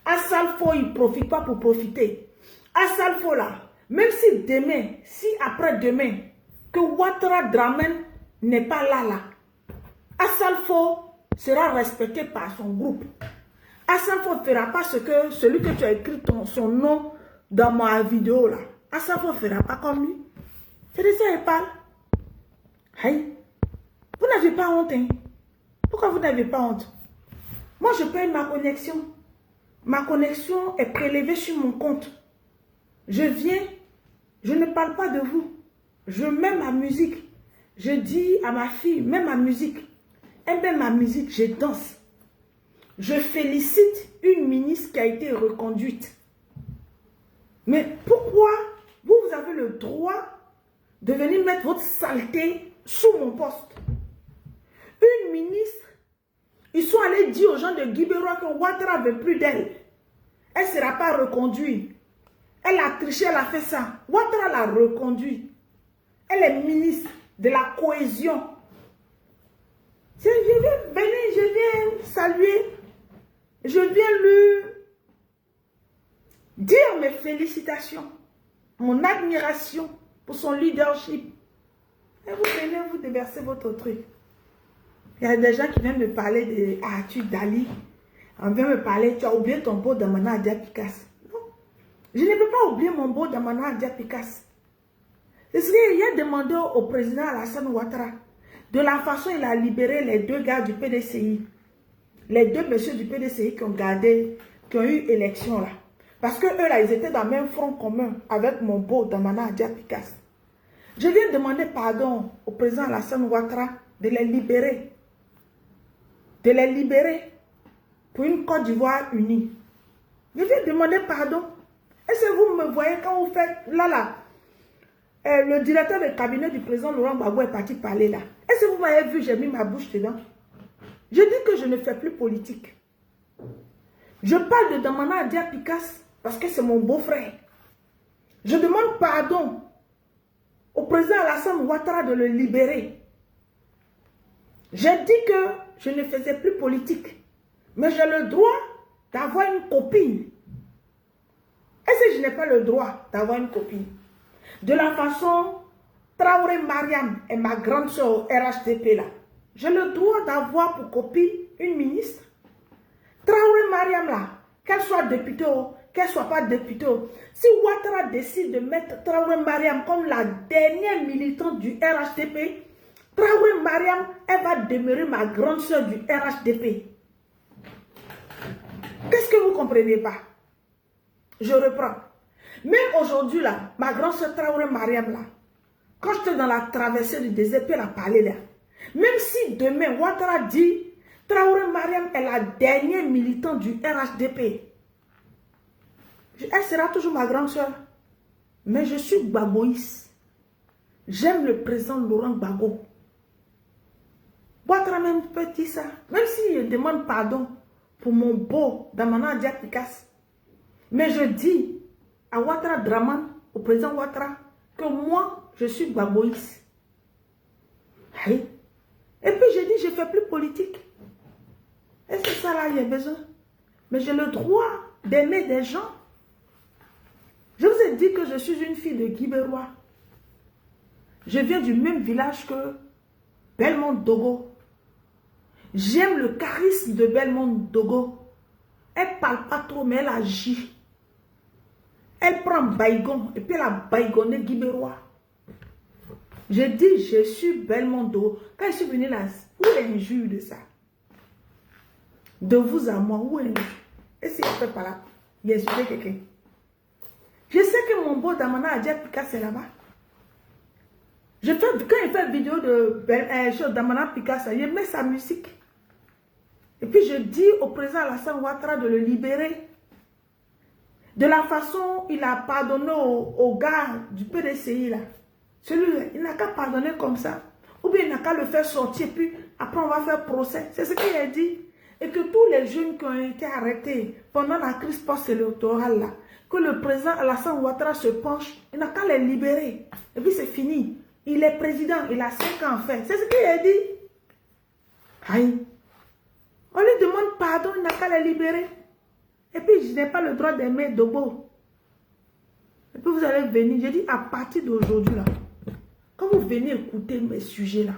Assalfo, il ne profite pas pour profiter. Assalfo, là, même si demain, si après-demain, que Ouattara Dramane n'est pas là, Assalfo sera respecté par son groupe. Assalfo ne fera pas celui que tu as écrit son nom dans ma vidéo, là. Assalfo ne fera pas comme lui. C'est de ça qu'il parle. Hey. Vous n'avez pas honte, hein? Pourquoi vous n'avez pas honte? Moi, je paye ma connexion. Ma connexion est prélevée sur mon compte. Je viens, je ne parle pas de vous. Je mets ma musique. Je dis à ma fille, mets ma musique. Elle met ma musique, je danse. Je félicite une ministre qui a été reconduite. Mais pourquoi vous avez le droit de venir mettre votre saleté sous mon poste? Une ministre, ils sont allés dire aux gens de Guibérois que Ouattara ne veut plus d'elle. Elle ne sera pas reconduite. Elle a triché, elle a fait ça. Ouattara l'a reconduite. Elle est ministre de la cohésion. Je viens venir, je viens saluer. Je viens lui dire mes félicitations, mon admiration pour son leadership. Et vous venez vous déverser votre truc. Il y a des gens qui viennent me parler de Arthur Dali. On vient me parler, tu as oublié ton beau Damana Adia Picasso. Non, je ne peux pas oublier mon beau Damana Adia Picasso. C'est ce qu'il a demandé au président Alassane Ouattara. De la façon il a libéré les deux gars du PDCI. Les deux messieurs du PDCI qui ont eu élection là. Parce que eux là, ils étaient dans le même front commun avec mon beau Damana Adia Picasso. Je viens demander pardon au président Alassane Ouattara de les libérer. De les libérer pour une Côte d'Ivoire unie. Je viens demander pardon. Est-ce que vous me voyez quand vous faites là, le directeur de cabinet du président Laurent Gbagbo est parti parler là. Est-ce que vous m'avez vu, j'ai mis ma bouche dedans? Je dis que je ne fais plus politique. Je parle de Damana Adia Picasso parce que c'est mon beau-frère. Je demande pardon au président Alassane Ouattara de le libérer. J'ai dit que je ne faisais plus politique. Mais j'ai le droit d'avoir une copine. Est-ce que je n'ai pas le droit d'avoir une copine. De la façon, Traoré Mariam est ma grande soeur au RHDP là. J'ai le droit d'avoir pour copine une ministre. Traoré Mariam là, qu'elle soit députée ou qu'elle ne soit pas députée. Si Ouattara décide de mettre Traoré Mariam comme la dernière militante du RHDP, Traoré Mariam, elle va demeurer ma grande soeur du RHDP. Qu'est-ce que vous ne comprenez pas? Je reprends. Même aujourd'hui, là, ma grande soeur Traoré Mariam, là, quand j'étais dans la traversée du désert, elle a parlé là. Même si demain, Ouattara dit, Traoré Mariam est la dernière militante du RHDP, elle sera toujours ma grande soeur. Mais je suis Gbagboïs. J'aime le président Laurent Gbagbo. Ouattara même peut dire ça. Même s'il demande pardon pour mon beau Damana Diapikas. Mais je dis à Ouattara Draman, au président Ouattara, que moi, je suis Gbagboïs. Et puis je dis, je ne fais plus politique. Et c'est ça là, il y a besoin. Mais j'ai le droit d'aimer des gens. Je vous ai dit que je suis une fille de Guibérois. Je viens du même village que Belmont Dogo. J'aime le charisme de Belmont Dogo. Elle ne parle pas trop, mais elle agit. Elle prend Baïgon et puis elle a baïgonné Guibérois. Je dis, je suis Belmont Dogo. Quand je suis venue là, où est l'injure de ça? De vous à moi, où est l'injure? Et si je ne fais pas là, il y a insulté quelqu'un. Je sais que mon beau Damana a dit Pika, c'est là-bas. Quand il fait une vidéo de Damana Picasso, il met sa musique. Et puis je dis au président Alassane Ouattara de le libérer. De la façon il a pardonné au gars du PDCI là. Celui-là, il n'a qu'à pardonner comme ça. Ou bien il n'a qu'à le faire sortir. Puis après on va faire procès. C'est ce qu'il a dit. Et que tous les jeunes qui ont été arrêtés pendant la crise post-électorale là, que le président Alassane Ouattara se penche, il n'a qu'à les libérer. Et puis c'est fini. Il est président, il a 5 ans en fait. C'est ce qu'il a dit. Aïe. On lui demande pardon, il n'a qu'à les libérer. Et puis je n'ai pas le droit d'aimer Dobo. Et puis vous allez venir, je dis à partir d'aujourd'hui là, quand vous venez écouter mes sujets là,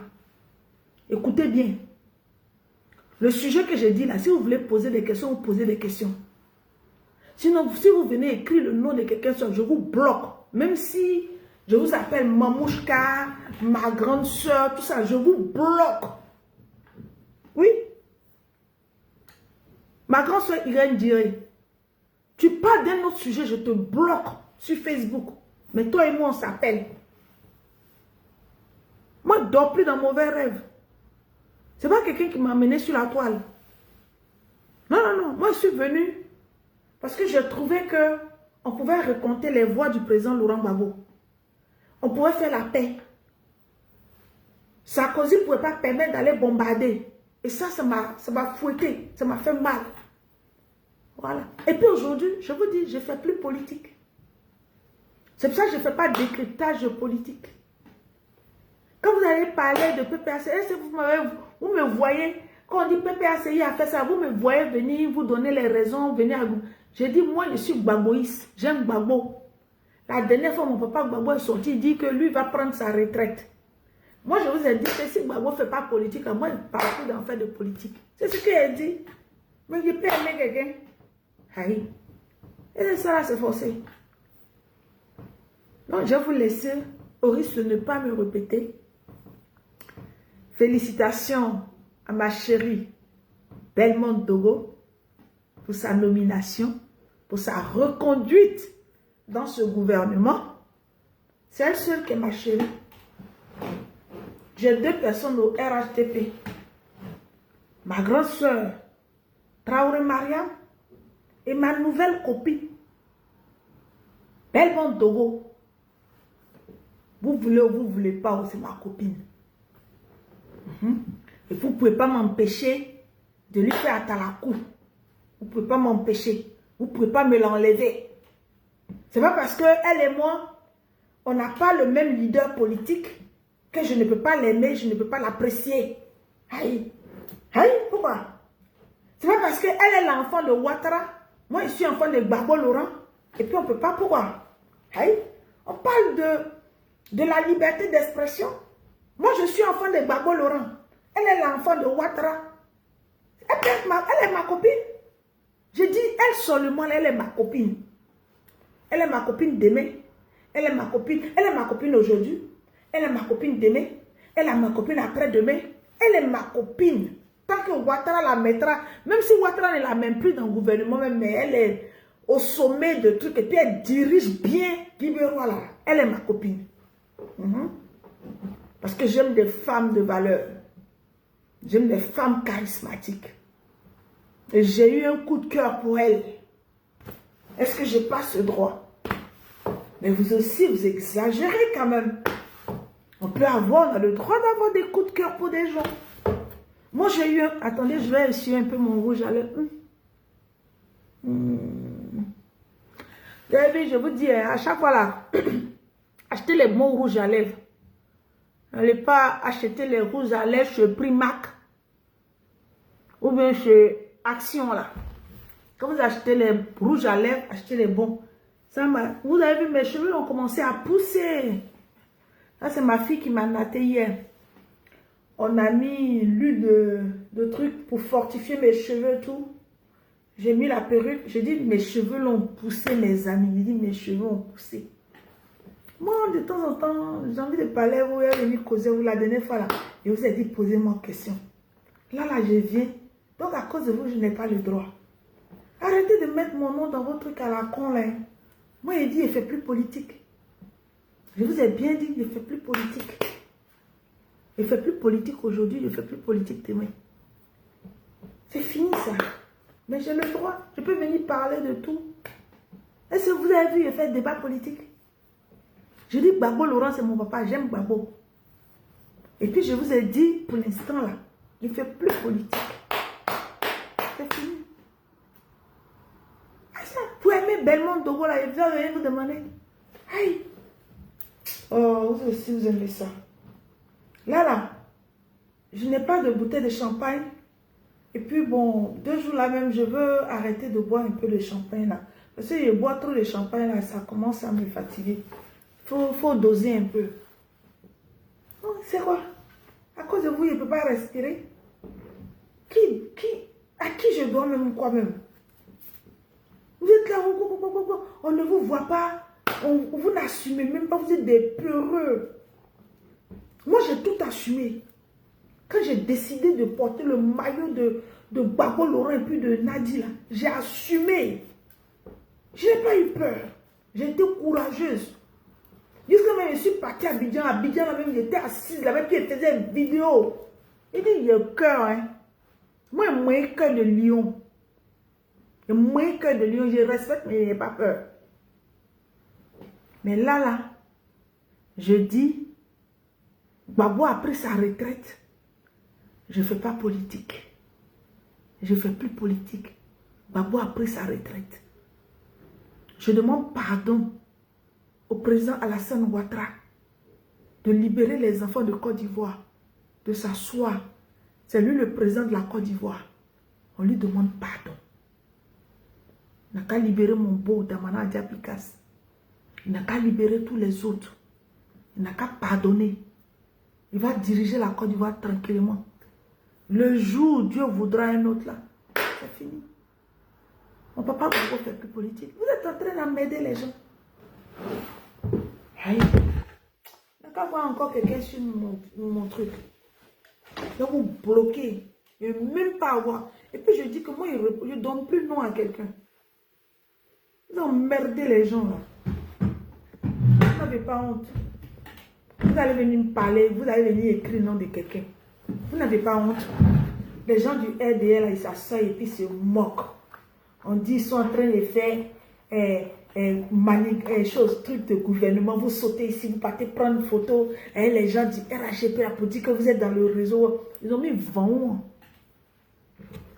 écoutez bien. Le sujet que j'ai dit là, si vous voulez poser des questions, vous posez des questions. Sinon, si vous venez écrire le nom de quelqu'un, je vous bloque. Même si je vous appelle Mamouchka, ma grande soeur, tout ça, je vous bloque. Oui. Ma grande soeur Irène Diré, tu parles d'un autre sujet, je te bloque sur Facebook. Mais toi et moi, on s'appelle. Moi, je ne dors plus dans mauvais rêve. Ce n'est pas quelqu'un qui m'a amené sur la toile. Non, non, non. Moi, je suis venue parce que je trouvais qu'on pouvait raconter les voix du président Laurent Gbagbo. On pouvait faire la paix. Sarkozy ne pouvait pas permettre d'aller bombarder. Et ça m'a fouetté. Ça m'a fait mal. Voilà. Et puis aujourd'hui, je vous dis, je ne fais plus politique. C'est pour ça que je ne fais pas de décryptage politique. Quand vous allez parler de PPACI, vous me voyez, quand on dit PPACI a fait ça, vous me voyez venir, vous donner les raisons, venir à vous. J'ai dit, moi je suis Gbagboïs, j'aime Gbagbo. La dernière fois, mon papa Gbagbo est sorti, il dit que lui va prendre sa retraite. Moi, je vous ai dit que si Gbagbo ne fait pas politique, moi, il ne parle plus d'en faire de politique. C'est ce qu'il a dit. Mais il peut aimer quelqu'un. Aïe. Et ça là, c'est forcé. Donc, je vais vous laisser, au risque de ne pas me répéter. Félicitations à ma chérie Belmont Dogo pour sa nomination, pour sa reconduite dans ce gouvernement. C'est elle seule qui est ma chérie. J'ai 2 personnes au RHDP. Ma grande soeur, Traoré Mariam, et ma nouvelle copine, Belmont Dogo. Vous voulez ou vous ne voulez pas, c'est ma copine. Et vous ne pouvez pas m'empêcher de lui faire atalakou. Vous ne pouvez pas m'empêcher. Vous ne pouvez pas me l'enlever. Ce n'est pas parce qu'elle et moi, on n'a pas le même leader politique que je ne peux pas l'aimer, je ne peux pas l'apprécier. Aïe. Aïe, pourquoi? C'est pas parce qu'elle est l'enfant de Ouattara. Moi, je suis enfant de Gbagbo Laurent. Et puis on ne peut pas pourquoi. Hey, on parle de la liberté d'expression. Moi, je suis enfant de Gbagbo Laurent. Elle est l'enfant de Ouattara. Elle est ma copine. Je dis, elle seulement, elle est ma copine. Elle est ma copine demain. Elle est ma copine aujourd'hui. Elle est ma copine demain. Elle est ma copine après-demain. Elle est ma copine. Tant que Ouattara la mettra, même si Ouattara ne la met plus dans le gouvernement, mais elle est au sommet de trucs. Et puis elle dirige bien Guibérois là. Elle est ma copine. Parce que j'aime des femmes de valeur. J'aime des femmes charismatiques. Et j'ai eu un coup de cœur pour elle. Est-ce que je passe ce droit? Mais vous aussi, vous exagérez quand même. On a le droit d'avoir des coups de cœur pour des gens. Moi, j'ai eu un... Attendez, je vais essuyer un peu mon rouge à lèvres. Je vous dis, à chaque fois là, achetez les bons rouges à lèvres. N'allez pas acheter les rouges à lèvres chez Primark ou bien chez Action là. Quand vous achetez les rouges à lèvres, achetez les bons. Vous avez vu, mes cheveux ont commencé à pousser. Ça, c'est ma fille qui m'a natté hier. On a mis l'huile de trucs pour fortifier mes cheveux et tout. J'ai mis la perruque. J'ai dit, mes cheveux l'ont poussé, mes amis. J'ai dit, mes cheveux ont poussé. Moi, de temps en temps, j'ai envie de parler. Vous avez venu causer, vous la dernière fois là. Et vous avez dit, posez-moi une question. Là, je viens. Donc, à cause de vous, je n'ai pas le droit. Arrêtez de mettre mon nom dans vos trucs à la con là. Moi, il dit, il ne fait plus politique. Je vous ai bien dit, il ne fait plus politique. Il ne fait plus politique aujourd'hui, il ne fait plus politique demain. C'est fini ça. Mais j'ai le droit. Je peux venir parler de tout. Est-ce que vous avez vu, il fait débat politique? Je dis, Gbagbo Laurent, c'est mon papa, j'aime Gbagbo. Et puis, je vous ai dit, pour l'instant là, il ne fait plus politique. C'est fini. Pour aimer Belmont Togo là, vous allez vous demander. Aïe. Oh, vous aussi, vous aimez ça. Là, je n'ai pas de bouteille de champagne. Et puis bon, 2 jours là même, je veux arrêter de boire un peu de champagne là. Parce que je bois trop de champagne là, ça commence à me fatiguer. Faut doser un peu. Oh, c'est quoi? À cause de vous, il ne peut pas respirer. À qui je dois même quoi même? Vous êtes là, on ne vous voit pas. Vous n'assumez même pas, vous êtes des peureux. Moi, j'ai tout assumé. Quand j'ai décidé de porter le maillot de Gbagbo Laurent et puis de Nadi, là, j'ai assumé. Je n'ai pas eu peur. J'ai été courageuse. Jusqu'à même, je suis partie à Abidjan. Abidjan, là même, j'étais assise là même, puis je faisais une vidéo. Il dit, il y a le cœur, hein. Moi, j'ai moins cœur de lion. J'ai moins cœur de lion. Je respecte, mais je n'ai pas peur. Mais là, je dis, Gbagbo a pris sa retraite. Je ne fais pas politique. Je ne fais plus politique. Gbagbo a pris sa retraite. Je demande pardon au président Alassane Ouattara de libérer les enfants de Côte d'Ivoire, de s'asseoir. C'est lui le président de la Côte d'Ivoire. On lui demande pardon. Il n'a qu'à libérer mon beau Damana Diapikas. Il n'a qu'à libérer tous les autres. Il n'a qu'à pardonner. Il va diriger la Côte d'Ivoire tranquillement. Le jour où Dieu voudra un autre là, c'est fini. Mon papa ne peut faire plus politique. Vous êtes en train d'emmerder les gens. Hey. Il n'a qu'à voir encore quelqu'un sur mon truc. Donc vous bloquez. Et même pas avoir. Et puis je dis que moi, je ne donne plus nom à quelqu'un. Vous emmerdez les gens là. Vous n'avez pas honte. Vous allez venir me parler, vous allez venir écrire le nom de quelqu'un. Vous n'avez pas honte. Les gens du RDL, ils s'assoient et puis se moquent. On dit qu'ils sont en train de faire trucs de gouvernement. Vous sautez ici, vous partez prendre une photo. Et les gens du RHP pour dire que vous êtes dans le réseau. Ils ont mis vent.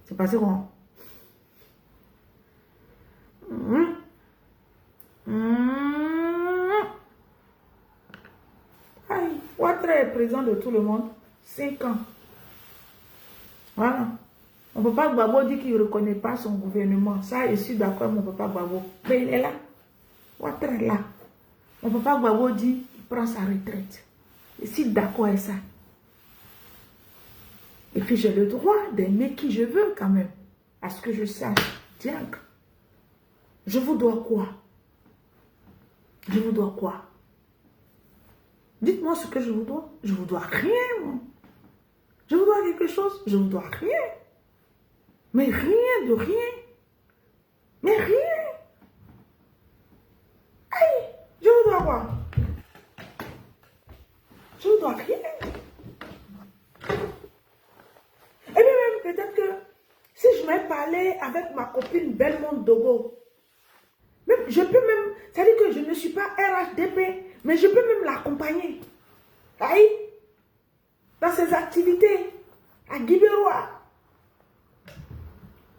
C'est passé comment? Ouattara est président de tout le monde. 5 ans. Voilà. Mon papa Gbagbo dit qu'il ne reconnaît pas son gouvernement. Ça, je suis d'accord avec mon papa Gbagbo. Mais il est là. Ouattara là. Mon papa Gbagbo dit, il prend sa retraite. Je suis d'accord avec ça. Et puis j'ai le droit d'aimer qui je veux quand même. À ce que je sache. Tiens. Je vous dois quoi? Je vous dois quoi? Dites-moi ce que je vous dois. Je vous dois rien, moi. Je vous dois quelque chose. Je vous dois rien. Mais rien de rien. Mais rien. Aïe, je vous dois quoi? Je vous dois rien. Et puis même peut-être que si je m'ai parlé avec ma copine Belmont Dogo, même, je peux même, c'est-à-dire que je ne suis pas RHDP, mais je peux même l'accompagner. Aïe, dans ses activités, à Guibérois.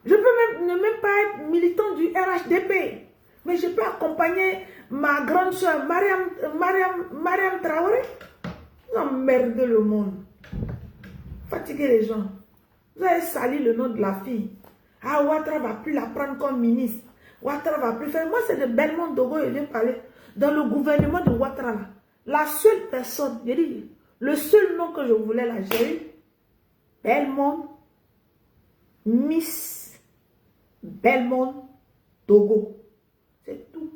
Je peux même pas être militant du RHDP, mais je peux accompagner ma grande soeur Mariam Traoré. Vous emmerdez le monde. Fatiguez les gens. Vous avez sali le nom de la fille. Ah, Ouattara va plus la prendre comme ministre. Ouattara va plus faire. Moi, c'est de Belmont Dogo, il vient parler. Dans le gouvernement de Ouattara, là, la seule personne, j'ai dit, le seul nom que je voulais là, j'ai eu, Belmont, Miss Belmont Dogo. C'est tout.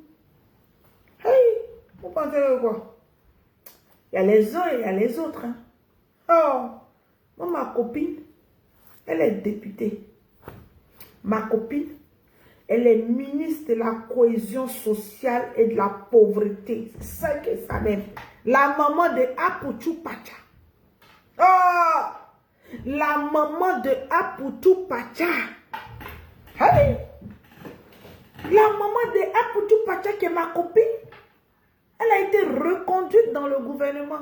Hey, vous pensez que quoi? Il y a les uns et il y a les autres. Hein. Oh, moi, ma copine, elle est députée. Ma copine, elle est ministre de la cohésion sociale et de la pauvreté. C'est ça que ça même. La maman de Aputu Pacha. Oh! La maman de Aputu Pacha. Hey! La maman de Aputu Pacha qui est ma copine, elle a été reconduite dans le gouvernement.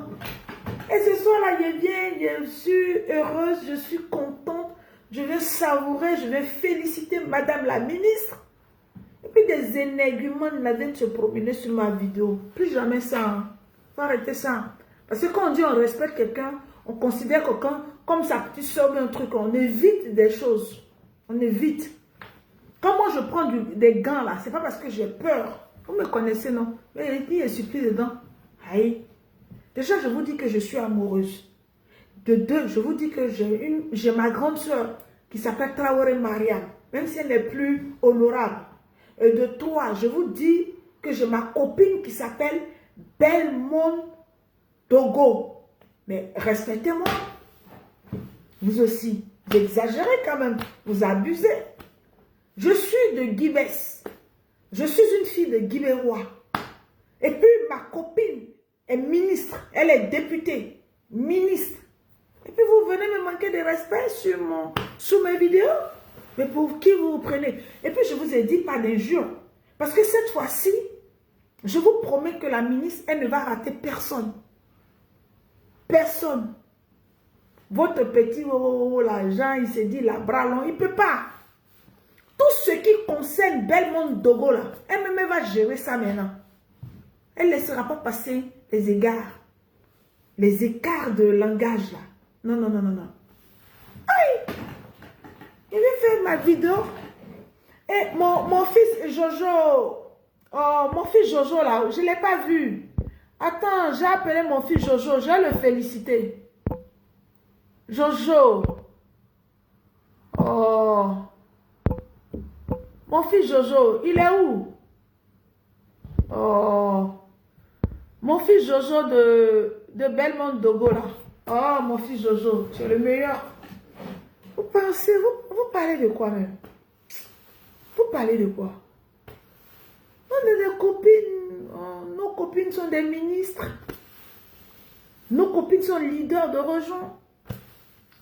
Et ce soir-là, je viens, je suis heureuse, je suis contente. Je vais savourer, je vais féliciter Madame la ministre. Et puis des énègriments viennent se promener sur ma vidéo. Plus jamais ça. Hein. Faut arrêter ça. Parce que quand on dit on respecte quelqu'un, on considère quelqu'un comme sa petite soeur ou un truc. On évite des choses. On évite. Quand moi je prends des gants là, c'est pas parce que j'ai peur. Vous me connaissez, non? Mais il suffit dedans. Aïe. Déjà, je vous dis que je suis amoureuse. De deux, je vous dis que j'ai ma grande soeur qui s'appelle Traoré Mariam, même si elle n'est plus honorable. Et de trois, je vous dis que j'ai ma copine qui s'appelle Belmont Dogo. Mais respectez-moi. Vous aussi, vous exagérez quand même. Vous abusez. Je suis de Guibès. Je suis une fille de Guibérois. Et puis ma copine est ministre. Elle est députée. Ministre. Et puis vous venez me manquer de respect sur mes vidéos. Mais pour qui vous vous prenez? Et puis je vous ai dit pas d'injures. Parce que cette fois-ci, je vous promets que la ministre, elle ne va rater personne. Personne. Votre petit l'argent, il s'est dit la bras long, il ne peut pas. Tout ce qui concerne Belmont Dogo là, elle-même va gérer ça maintenant. Elle ne laissera pas passer les égards. Les écarts de langage là. Non, non, non, non, non. Aïe! Je vais faire ma vidéo. Et mon fils Jojo. Oh, mon fils Jojo là, je ne l'ai pas vu. Attends, j'ai appelé mon fils Jojo. Je vais le féliciter. Jojo. Oh. Mon fils Jojo, il est où? Oh. Mon fils Jojo de Belmont Dogo là. Oh, mon fils Jojo, tu es le meilleur. Vous pensez, vous parlez de quoi même? Vous parlez de quoi? On est des copines. Oh, nos copines sont des ministres. Nos copines sont leaders de région.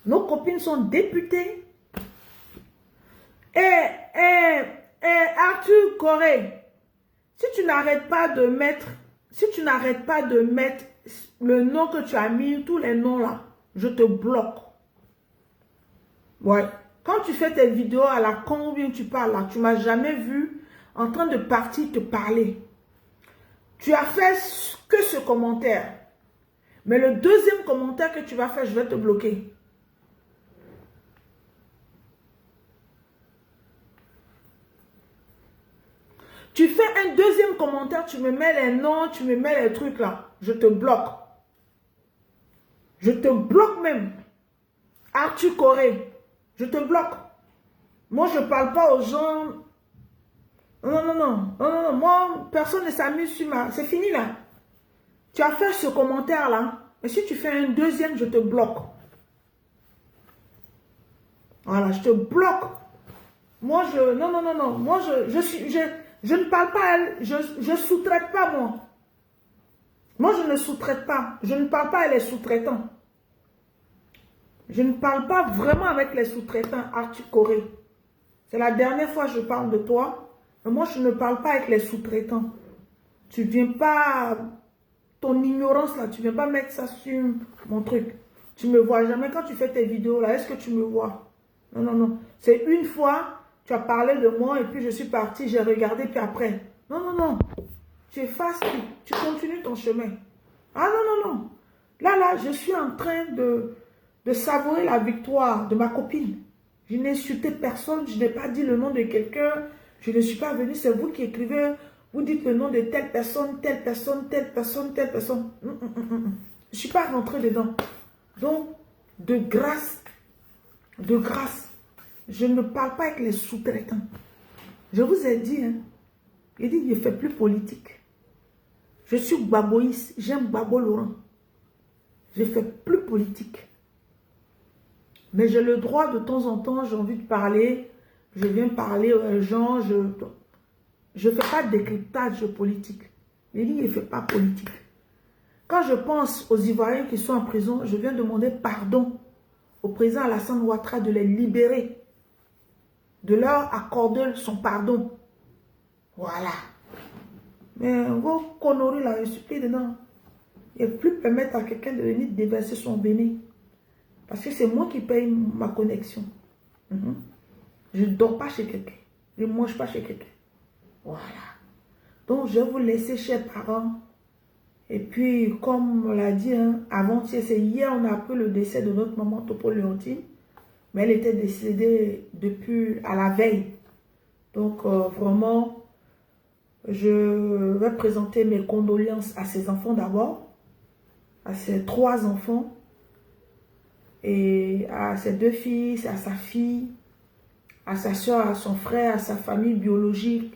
Nos copines sont députées. Et Arthur Corée, si tu n'arrêtes pas de mettre, le nom que tu as mis, tous les noms là, je te bloque. Ouais. Quand tu fais tes vidéos à la con ou bien tu parles là, tu m'as jamais vu en train de partir te parler. Tu as fait que ce commentaire. Mais le deuxième commentaire que tu vas faire, je vais te bloquer. Tu fais un deuxième commentaire, tu me mets les noms, tu me mets les trucs là. Je te bloque. Je te bloque même. Arthur Corée, je te bloque. Moi, je ne parle pas aux gens. Non. Moi, personne ne s'amuse sur ma... C'est fini là. Tu as fait ce commentaire là. Et si tu fais un deuxième, je te bloque. Voilà, je te bloque. Moi, je... Non. Moi, je ne parle pas, je sous-traite pas, moi. Moi, je ne sous-traite pas. Je ne parle pas avec les sous-traitants. Je ne parle pas vraiment avec les sous-traitants, Arthur Corée. C'est la dernière fois que je parle de toi. Mais moi, je ne parle pas avec les sous-traitants. Tu ne viens pas... Ton ignorance, là, tu ne viens pas mettre ça sur mon truc. Tu ne me vois jamais. Quand tu fais tes vidéos, là, est-ce que tu me vois? Non. C'est une fois, tu as parlé de moi et puis je suis partie, j'ai regardé, puis après. Non. Tu effaces tout. Tu continues ton chemin. Ah non. Là, je suis en train de savourer la victoire de ma copine. Je n'ai insulté personne, je n'ai pas dit le nom de quelqu'un. Je ne suis pas venue, c'est vous qui écrivez. Vous dites le nom de telle personne. Je ne suis pas rentrée dedans. Donc, de grâce, je ne parle pas avec les sous-traitants. Je vous ai dit, il dit, je ne fais plus politique. Je suis baboïste, j'aime Babo Laurent. Je ne fais plus politique. Mais j'ai le droit de temps en temps, j'ai envie de parler. Je viens parler aux gens, je ne fais pas de décryptage politique. Il dit, je ne fais pas politique. Quand je pense aux Ivoiriens qui sont en prison, je viens demander pardon au président Alassane Ouattara de les libérer, de leur accorder son pardon. Voilà. Mais vos conneries là, je suis pris dedans. Et plus permettre à quelqu'un de venir déverser son béni. Parce que c'est moi qui paye ma connexion. Je ne dors pas chez quelqu'un. Je ne mange pas chez quelqu'un. Voilà. Donc, je vais vous laisser, chers parents. Et puis, comme on l'a dit, avant-hier, c'est hier, on a appris le décès de notre maman Topo Léontine. Mais elle était décédée depuis à la veille. Donc, vraiment, je vais présenter mes condoléances à ses enfants d'abord. À ses 3 enfants. Et à ses 2 fils, à sa fille, à sa soeur, à son frère, à sa famille biologique.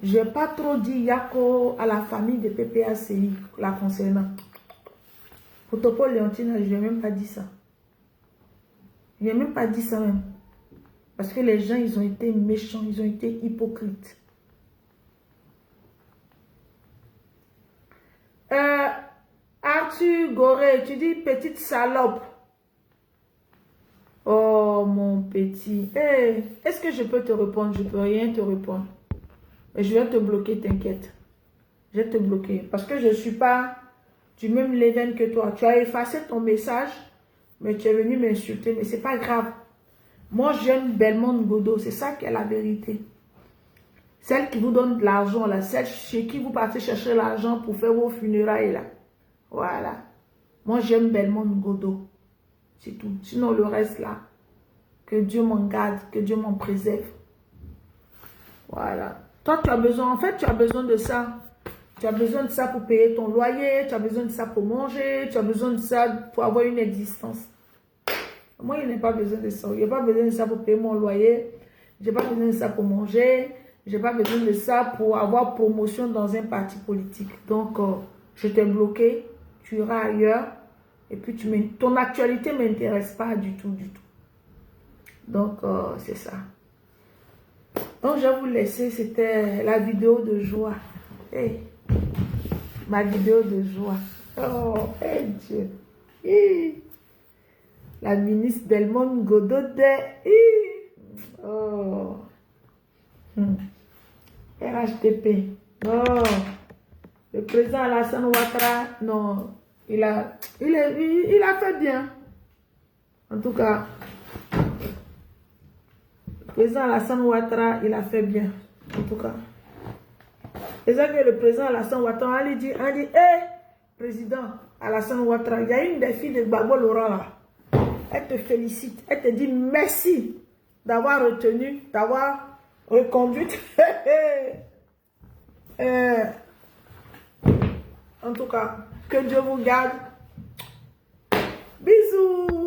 Je n'ai pas trop dit Yako à la famille de PPACI, la concernant. Pour Topo Léontine, je n'ai même pas dit ça. Je n'ai même pas dit ça même. Parce que les gens, ils ont été méchants, ils ont été hypocrites. Arthur Goré, tu dis petite salope. Oh mon petit. Hey, est-ce que je peux te répondre? Je ne peux rien te répondre. Mais je vais te bloquer, t'inquiète. Je vais te bloquer. Parce que je ne suis pas du même level que toi. Tu as effacé ton message, mais tu es venu m'insulter. Mais ce n'est pas grave. Moi, j'aime Belmondo Godot. C'est ça qui est la vérité. Celle qui vous donne de l'argent, là. Celle chez qui vous partez chercher l'argent pour faire vos funérailles, là. Voilà. Moi, j'aime Belmondo Godot. C'est tout. Sinon, le reste, là, que Dieu m'en garde, que Dieu m'en préserve. Voilà. Toi, tu as besoin, en fait, tu as besoin de ça. Tu as besoin de ça pour payer ton loyer, tu as besoin de ça pour manger, tu as besoin de ça pour avoir une existence. Moi, je n'ai pas besoin de ça. Je n'ai pas besoin de ça pour payer mon loyer. Je n'ai pas besoin de ça pour manger. Je n'ai pas besoin de ça pour avoir promotion dans un parti politique. Donc, je t'ai bloqué. Tu iras ailleurs. Et puis, ton actualité ne m'intéresse pas du tout, du tout. Donc, c'est ça. Donc, je vais vous laisser. C'était la vidéo de joie. Hey, ma vidéo de joie. Oh, hey Dieu. Hi. La ministre Belmondo Godot. Oh. RHTP. Oh. Le président Alassane Ouattara. Non. Il a fait bien. En tout cas. Le président Alassane Ouattara, il a fait bien. En tout cas. C'est ça que le président Alassane Ouattara a dit, hé, président Alassane Ouattara, il y a une des filles de Babo Laurent là. Elle te félicite, elle te dit merci d'avoir retenu, d'avoir reconduite. En tout cas, que Dieu vous garde. Bisous.